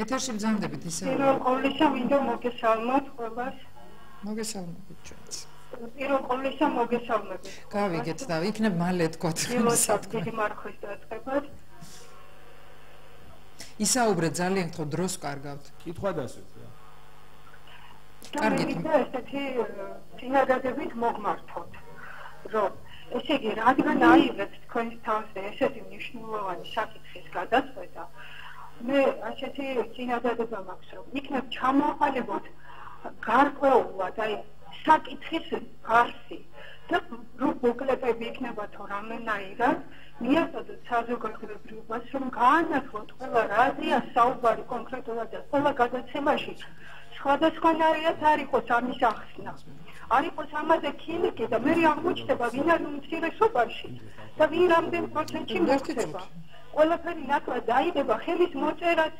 ეთერში ბრძანდებით ისე პირველ ყოვლისა მინდა მოგესალმოთ ყველას მოგესალმებით ჩვენც პირველ ყოვლისა მოგესალმებით გავიგეთ და იქნებ მალე თქვათ დიდი მარხვის დაწყებად ისაუბრეთ ძალიან ხო დროს კარგავთ კითხვა დასვით რა კარგით ესეთი წინადადებით მოგმართოთ რომ ესე იგი, რადგან აიღეთ თქვენს თავზე ესეთი მნიშვნელოვანი საკითხის გადაწყვეტა, მე ასეთი წინადადება მაქვს, რომ იქნებ ჩამოყალიბოთ გარკვეულად აი საკითხის არსი და პრობლემები იქნება თუ რამენაირად მიაწოდოთ საზოგადოებრივობას, რომ გაანახოთ ყველა რაზეა საუბარი კონკრეტულად და ყველა გადაცემაში სხვადასხვანაირად არ იყოს ამის ახსნა. არ იყოს ამაზე ქილიკი და მე აღმოჩნდება ვინ არის უმცირესობაში და ვინ რამდენ პროცენტში მოხდება. ყველაფერი ნაკლად დაიდება, ხელის მოწერაც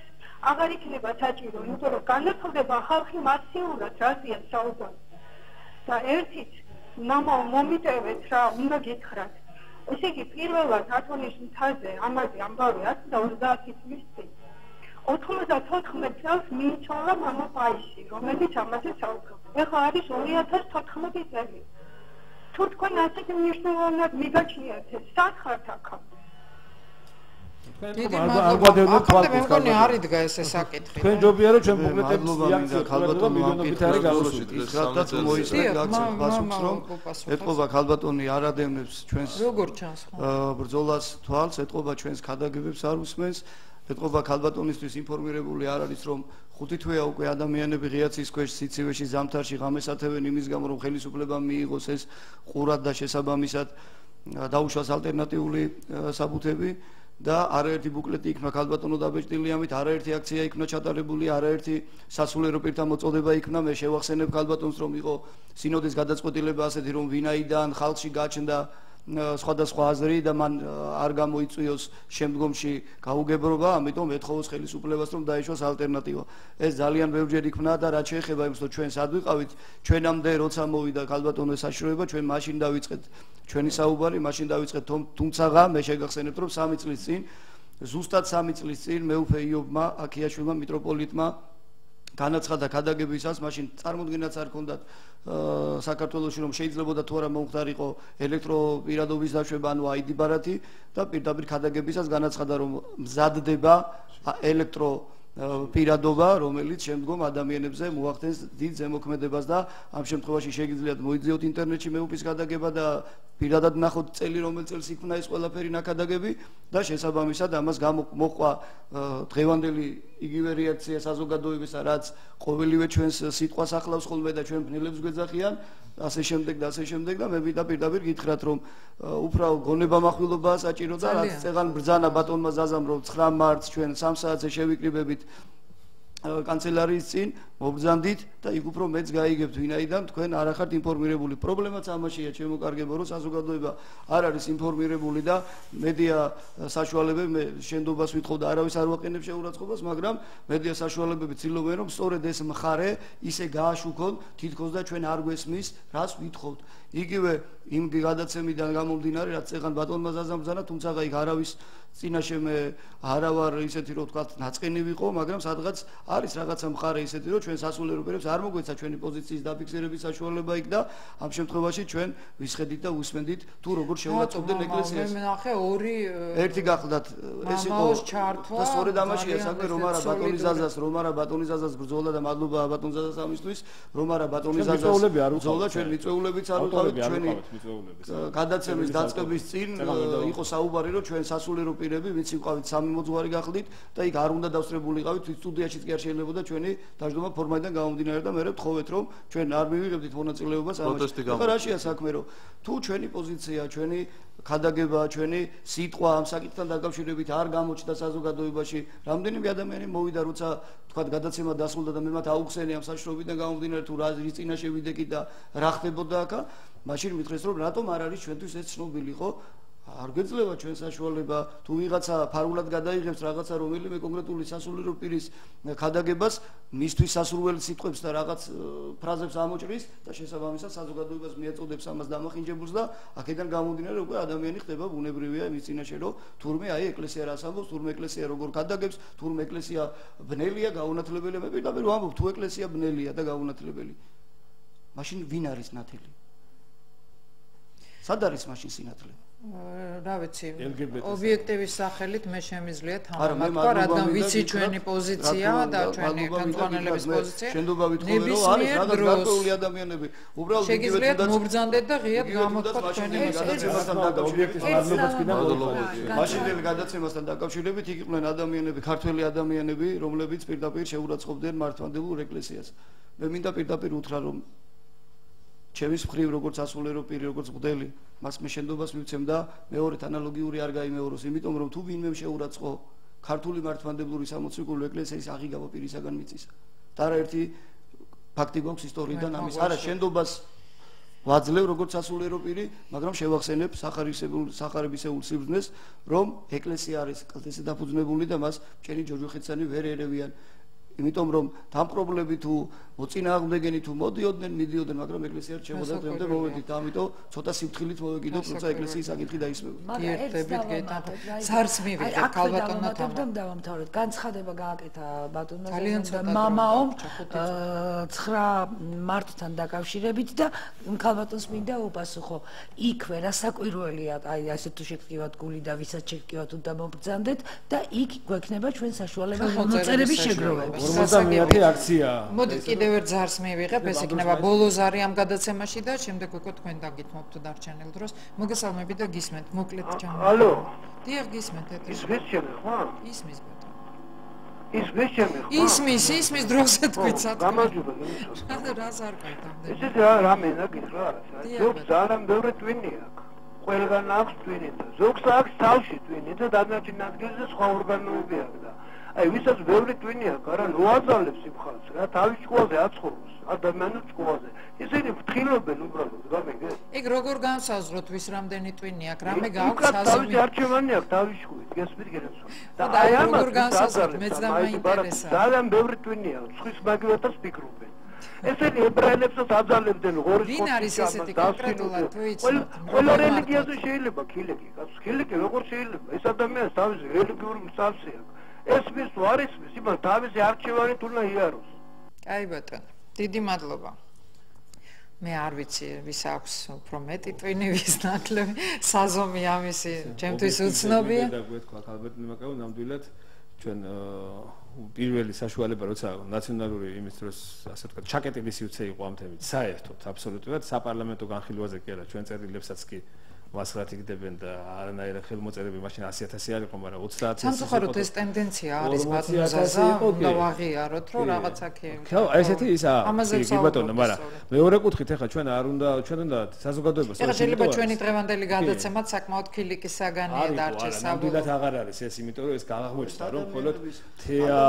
აღარ იქნება საჭირო, იმიტომ რომ განახლდება ხალხი მასიურად რაზეა საუბარი. და ერთით მომიტევეთ რა, უნდა გითხრათ. ესე იგი, პირველად ათონის მთაზე ამაზე ამბავი 130 წლის წინ 94 წელს მიიწვევა მამა პაისი, რომელიც ამაზე საუბრობს. ეხლა არის 2014 წელი. თუ თქვენ ასეთი მნიშვნელოვნად მიგაჩნიათ, სათხართ აქა. მე მგონი არ იდგა ესე საკითხი. თქვენ ჯობია რომ ჩვენ მოგნეთებს რეაქცია ქალბატონი მილიონობით არის გამოსული. ისრათაც მოისმენთ გაგცემ პასუხს რომ ეთყობა ქალბატონი არ ადევნებს ჩვენს როგორ ჩანს ბრძოლას თვალს, ეთყობა ჩვენს ქადაგებებს არ უსმენს. ეთყობა ქალბატონისთვის ინფორმირებული არ არის რომ 5 თვეა უკვე ადამიანები ღიაცის ქვეშ სიცივეში ზამთარში ღამეს ათევენ იმის გამო რომ ხელისუფლებამ მიიღოს ეს ყურად და შესაბამისად დაუშვას ალტერნატიული საბუთები და არაერთი ბუკლეტი იქნა ქალბატონო დაბეჭდილი ამით, არაერთი აქცია იქნა ჩატარებული, არაერთი სასულიერო პირთა მოწოდება იქნა. მე შევახსენებ ქალბატონს რომ იყო სინოდის გადაწყვეტილება ასეთი რომ ვინაიდან ხალხში გაჩნდა სხვადასხვა აზრი და მან არ გამოიწვიოს შემდგომში გაუგებრობა, ამიტომ ეთხოვოს ხელისუფლებას რომ დაეშვას ალტერნატივა. ეს ძალიან ბევრჯერ იქნა და რაც შეეხება იმას რომ ჩვენ სად ვიყავით, ჩვენამდე როცა მოვიდა ქალბატონოს საშიშროება, ჩვენ მაშინ დავიწყეთ ჩვენი საუბარი, მაშინ დავიწყეთ თუმცაღა მე შეგახსენებთ რომ 3 წლის წინ, ზუსტად 3 წლის წინ მეუფე იობმა აქიაშვილმა მიტროპოლიტმა განაცხადა ქადაგებისას, მაშინ წარმოდგენაც არ ჰქონდათ საქართველოში რომ შეიძლებოდა თუ არა მომხდარიყო ელექტროპირადობის დაშვება, ანუ ID ბარათი და პირდაპირ ქადაგებისას განაცხადა რომ მზადდება ელექტრო პირადობა, რომელიც შემდგომ ადამიანებზე მოახდენს დიდ ზემოქმედებას და ამ შემთხვევაში შეგიძლიათ მოიძიოთ ინტერნეტში მეუფის გადაგება და პირადად ნახოთ წელი რომელ წელს იქნა ეს ყველაფერი ნაკადაგები და შესაბამისად ამას მოყვა დღევანდელი იგივე რეაქცია საზოგადოებისა, რაც ყოველივე ჩვენს სიტყვას ახლავს ხოლმე და ჩვენ ბნელებს გვეძახიან ასე შემდეგ და მე პირდაპირ გითხრათ რომ უბრალო გონება מחვილობაა საჭირო და რაც წეღან ბრძანა ბატონმა ზაზამ რომ 9 მარტს ჩვენ 3 საათზე შევიკრიბებით კანცელარიის წინ მობრძანდით და იქ უფრო მეც გაიგებთ ვინაიდან თქვენ არ ახართ ინფორმირებული. პრობლემაც ამაშია ჩემო კარგებო რომ საზოგადოება არ არის ინფორმირებული და მედია საშუალებები მე შენდობას ვითხოვ და არავის არ ვაყენებ შეურაცხყოფას, მაგრამ მედია საშუალებები ცდილობენ რომ სწორედ ეს მხარე ისე გააშუქონ თითქოს და ჩვენ არ გვესმის რას ვითხოვთ. იგივე იმ გადაცემიდან გამომდინარე რაც წეღან ბატონმა ზაზამ ბრძანა, თუმცა იქ არავის წინაშე მე არა ვარ ისეთი რომ თქვა ნაწყენი ვიყო, მაგრამ სადღაც არის რაღაცა მხარე ისეთი რომ ჩვენ სასულიერო პირებს არ მოგვეცა ჩვენი პოზიციის დაფიქსირების საშუალება იქ და ამ შემთხვევაში ჩვენ ვისხედით და უსმენდით თუ როგორ შეუნაწყვეტენ ეკლესიას. მე ნახე ორი ერთი გახლდათ ეს იყო და სწორედ ამაშია საქმე რომ არა ბატონი ზაზას ბრძოლა და მადლობა ბატონ ზაზას ამისთვის რომ არა ბატონი ზაზას ბრძოლა ჩვენ მიწვეულებიც არ ვიყავით ჩვენი გადაცემის დაწყების წინ იყო საუბარი რომ ჩვენ სასულიერო პირები ვინც ვიყავით 3 მოძღვარი გახლდით და იქ არ უნდა დავსწრებულიყავით სტუდიაშიც კი არ შეიძლებოდა ჩვენი დაждობა ფორმაიდან გამომდინარე და მე ვთხოვეთ რომ ჩვენ არ მივიღებდით მონაწილეობას ამაში. ეხლა რაშია საქმე რომ თუ ჩვენი პოზიცია, ჩვენი ქადაგება, ჩვენი სიტყვა ამ საკითხთან დაკავშირებით არ გამოჩნდა საზოგადოებაში, რამდენიმე ადამიანი მოვიდა როცა თქვა გადაცემა დასრულდა და მე მათ აუხსენე ამ საშიშროებიდან გამომდინარე თუ რა წინაშე ვიდექი და რა ხდებოდა აქა, მაშინ მითხრეს რომ რატომ არ არის ჩვენთვის ეს ცნობილი ხო? არ გვეძლევა ჩვენ საშუალება თუ ვიღაცა ფარულად გადაიღებს რაღაცა რომელიმე კონკრეტული სასულიერო პირის ქადაგებას, მისთვის სასურველი სიტყვებს და რაღაც ფრაზებს ამოჭრის და შესაბამისად საზოგადოებას მიაწოდებს ამას დამახინჯებულს და აქედან გამომდინარე უკვე ადამიანი ხდება ბუნებრივია იმის წინაშე რომ თურმე აი ეკლესია რას ამბობს, თურმე ეკლესია როგორ ქადაგებს, თურმე ეკლესია ბნელია, გაუნათლებელია. მე პირდაპირ ვამბობ თუ ეკლესია ბნელია და გაუნათლებელი, მაშინ ვინ არის ნათელი? სად არის მაშინ სინათლე? რა ვიცი, ობიექტივის სახელით მე შემიძლია თამამაკვა, რადგან ვიცი ჩვენი პოზიცია და ჩვენი ხელმძღვანელების პოზიცია. შენდობა ვითხოვე რომ არის რაღაც გარკვეული ადამიანები. უბრალოდ შეგიძლიათ მობრძანდეთ და ღიად გამოვხოთ ჩვენი გადაცემასთან დაკავშირებით. მაშინდელი გადაცემასთან დაკავშირებით იქ იყვნენ ადამიანები, ქართველი ადამიანები, რომლებიც პირდაპირ შეურაცხყოფდნენ მართლმადიდებლურ ეკლესიას. მე მინდა პირდაპირ უთხრა რომ ჩემის მხრივ როგორც ასულერო პირი, როგორც მღვდელი, მას მე შენდობას მივცემ და მეორეთ ანალოგიური არ გაიმეოროს, იმიტომ რომ თუ ვინმე შეურაცხო ქართული მართლმადიდებლური სამოციქულო ეკლესიის აღიგავ პირისაგან მიწისა. და არაერთი ფაქტი გვაქვს ისტორიიდან ამის. არა, შენდობას ვაძლევ როგორც ასულერო პირი, მაგრამ შევახსენებ სახარებისეულ სიბრძნეს, რომ ეკლესია არის კლდეზე დაფუძნებული და მას მჭერი ჯოჯოხეთსანი ვერ ერევიან. იმიტომ რომ დამპრობლები თუ მოწინააღმდეგენი თუ მიდიოდნენ, მაგრამ ეკლესია რჩებოდა დღემდე მომენტით, ამიტომ ცოტა სიფრთხილით მოვეკიდოთ, როცა ეკლესიის საკითხი დაისმება. ერთებით გეტყვით, ზარს მივიღეთ ქალბატონო თამარ. დავამთავრეთ. განცხადება გააკეთა ბატონმა მამაომ 9 მარტთან დაკავშირებით და ქალბატონს მინდა უპასუხო. იქვე რასაკვირველია, აი ასე თუ შეგკივათ გული და ვისაც შეგკივათ უნდა მომბრძანდეთ და იქ გვექნება ჩვენ საშუალება ხელმოწერების შეგროვების. 50 აქცია. მოდით კიდევ ერთ ზარს მივიღებ, ეს იქნება ბოლო ზარი ამ გადაცემაში და შემდეგ უკვე თქვენ დაგითმობთ დარჩენილ დროს. მოგესალმები და გისმენთ, მოკლედ ჯამი. ალო. დიახ, გისმენთ ეთერში. ის ვეშემი ხო? ისმის ბატონო. ის ვეშემი ხო? ისმის დროზე თქვიცათ. გამარჯობა. რა ზარკავთ ამდენ. ეს რა მენა გითხრა? ზოგს ძალიან ბევრი ტვინი აქვს. ყველგან აქვს ტვინი და ზოგს აქვს თავში ტვინი და დანარჩენ ადგილზე სხვა ორგანოები აქვს და აი ვისაც ბევრი ტვინი აქვს, არა ნოაძალებს იმხანს რა, თავის სკოლაზე აცხოვროს, ადამიანის სკოლაზე. ისინი ფრთხილობენ უბრალოდ, გამიგე? ეგ როგორ განსაზღვროთ ვის რამდენი ტვინი აქვს, რამე გაქვს საზომი? თავის არჩევანი აქვს თავის სკოლით, გესმით გერენსო. და აი როგორ განსაზღვროთ, მეც და მაინტერესა. ძალიან ბევრი ტვინი აქვს, ხვის მაგივრათაც ფიქრობენ. ესენი ებრაელებსაც აძალებდნენ ღორის ხოთი. ვინ არის ესეთი კონკრეტულად თუ იცით? ყველა რელიგიაზე შეიძლება ქილეკი, ქილეკი როგორ შეიძლება? ეს ადამიანს თავისი რელიგიური მსავსი აქვს. ეს ვის არის, იმას თავისი არჩევანი თულა იაროს. კაი ბატონო, დიდი მადლობა. მე არ ვიცი, ვის აქვს უფრო მეტი ტვინი, ვის ნაკლები, საზომი ამისი ჩემთვის უცნობია. და გვეთქვა ალბათ ნაკავ ნამდვილად ჩვენ პირველი საშუალება როცა ნაციონალური იმის დროს ასე ვთქვათ ჩაკეტილი სიუცე იყო ამ თემით საერთოდ აბსოლუტურად საპარლამენტო განხილვაზე კი არა ჩვენ წერილებსაც კი მასრათ იგდებენ და არანაირი ხელმოწერები მაშინ 100,000 არ იყო, მაგრამ 30,000 სამწუხაროდ ეს ტენდენცია არის ბატონზაზა, უნდა ვაღიაროთ, რომ რაღაცა კი. ხო, ესეთი ისაა. კი ბატონო, მაგრამ მეორე კუთხით ახლა ჩვენ უნდა საზოგადოებას ეხლა შეიძლება ჩვენი დღევანდელი გადაცემაც საკმაოდ ქილიკის საგანია დარჩეს საბოლოოდ. ნამდვილად აღარ არის ეს, იმიტომ რომ ეს გააღმოჩნდა, რომ მხოლოდ თეა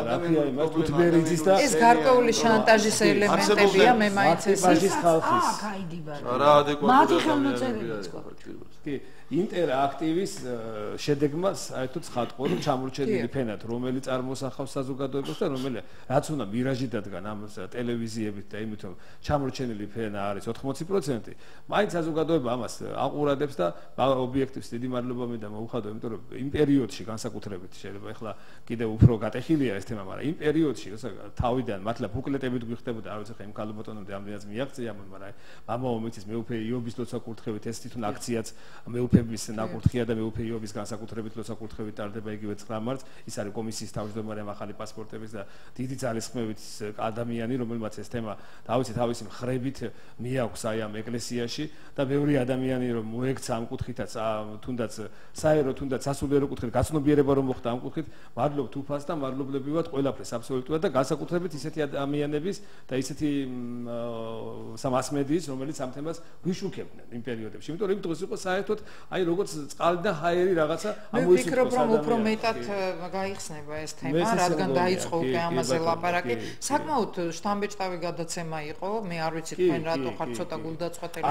რაფია იმას თუთბერიძის და ეს გარკვეული შანტაჟის ელემენტებია, მე მაინც ეს ხალხის. კაიდი ბატონო. რა ადეკვატური ხელმოწერებია. კი ინტერაქტივის შედეგმა საერთოდ ცხადყო რომ ჩამორჩენილი ფენად რომელიც წარმოსახავს საზოგადოებას და რომელიც რაც უნდა მირაჟი დადგან ამ ტელევიზიებით და იმით რომ ჩამორჩენილი ფენა არის 80%, მაინც საზოგადოება ამას აყურადებს და ობიექტივს დიდი მადლობა მინდა მოუხადო, იმიტომ რომ იმ პერიოდში განსაკუთრებით შეიძლება ახლა კიდევ უფრო გატეხილია ეს თემა, მაგრამ იმ პერიოდში თავიდან მართლა ბუკლეტებით გვიხდებოდა, არ ვიცი ხა იმ კალბატონამდე ამდენაც მიაღწია, მაგრამ მამაო მიწის მეუფე იობის ლოცვა-კურთხევით ეს თვითონ აქციაც მეუფების ნაკურთხია და მეუფე იობის განსაკუთრებით ლოცვა-კურთხევით ტარდება იგივე 9 მარტს. ის არის კომისიის თავმჯდომარე ახალი პასპორტების და დიდი ძალისხმევით ადამიანი, რომელმაც ეს თემა თავისი მხრებით მიაქვს აი ამ ეკლესიაში და ბევრი ადამიანი რომ მოექცა ამ კუთხითაც თუნდაც საერო თუნდაც სასულიერო კუთხით გაცნობიერება რომ მოხდა ამ კუთხით, მადლობთ უფალს და მადლობლები ვართ ყველაფერს აბსოლუტურად და განსაკუთრებით ისეთი ადამიანების და ისეთი სამასმედიის, რომელიც ამ თემას ვიშუქებდნენ იმ პერიოდებში. იმიტომ რომ იმ დროს იყო საერთოდ აი როგორც წყალი და ჰაერი რაღაცა ამოისურვოს. მე ვფიქრობ რომ უფრო მეტად გაიხსნება ეს თემა, რადგან დაიწყო უკვე ამაზე ლაპარაკი. საკმაოდ შთამბეჭდავი გადაცემა იყო, მე არ ვიცი თქვენ რატო ხართ ცოტა გულდაწყვეტილი.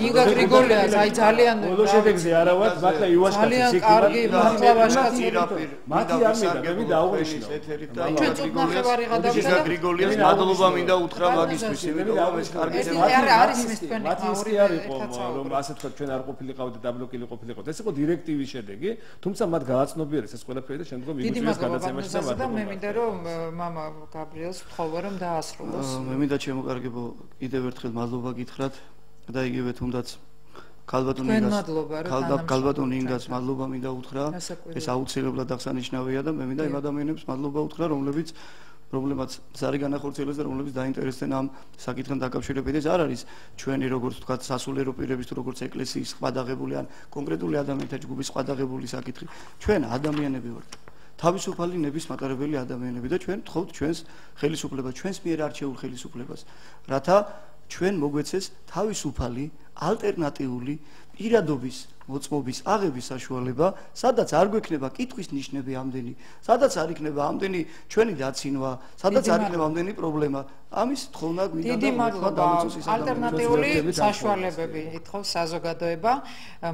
იგა გრიგოლიას აი ძალიან ბოლო შედეგზე არა ვარ, მაგრამ იუაშკაცის იქ კარგი მართლავაშკაცი მათი არ მინდა მე დაუღიშნო ეთერით და იგა გრიგოლიას მადლობა მინდა უთხრა მაგისთვის, იმიტომ რომ ეს კარგი თემა არის მის თქვენი მათი ის კი არ იყო რომ ასე თქვა ჩვენ არ ყოფილიყავ და დაბლოკილი ყოფილიყავ. ეს იყო დირექტივის შედეგი, თუმცა მათ გააცნობიერეს ეს ყველაფერი და შემდგომ იგუჩვეს გადაცემაში და და მე მინდა რომ მამა გაბრიელს ვთხოვე რომ დაასრულოს. მე მინდა ჩემო კარგებო კიდევ ერთხელ მადლობა გითხრათ და იგივე თუნდაც გალბატონ ინგას მადლობა მინდა უთხრა. ეს აუცილებლად აღსანიშნავია და მე მინდა იმ ადამიანებს მადლობა უთხრა, რომლებიც პრობლემაც ზარი განახორციელეს და რომლებიც დაინტერესდნენ ამ საკითხთან დაკავშირებით. ეს არ არის ჩვენი როგორც ვთქვათ სასულიერო პირების თუ როგორც ეკლესიის სხვადაღებული ან კონკრეტული ადამიანთა ჯგუფის სხვადაღებული საკითხი. ჩვენ ადამიანები ვართ. თავისუფალი ნების მატარებელი ადამიანები და ჩვენ ვთხოვთ ჩვენს ხელისუფლებას, ჩვენს მიერ არჩეულ ხელისუფლებას, რათა ჩვენ მოგვეცეს თავისუფალი, ალტერნატიული პირადობის მოწმობის აღების საშუალება, სადაც არ გვექნება კითხვის ნიშნები ამდენი, სადაც არ იქნება ამდენი ჩვენი დაცინვა, სადაც არ იქნება ამდენი პრობლემა. ამის თხოვნა გვინდა და მოხდა ალტერნატიული საშუალებები ითხოვს საზოგადოება.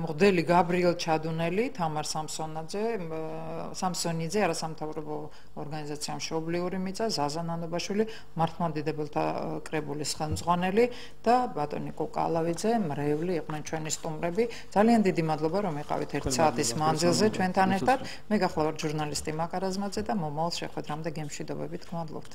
მღვდელი გაბრიელ ჩადუნელი, თამარ სამსონიძე, არასამთავრობო ორგანიზაცია მშობლიური მიწა, ზაზა ნანობაშვილი, მართლმადიდებელთა კრებულის ხელმძღვანელი და ბატონი კოკალავიძე, მრევლი იყვნენ ჩვენი სტუმრები. ძალიან დიდი მადლობა რომ იყავით 1 საათის მანძილზე ჩვენთან ერთად. მე გახლავართ ჟურნალისტი მაკა რაზმაძე და მომავალ შეხვედრამდე გემშვიდობებით გმადლობთ.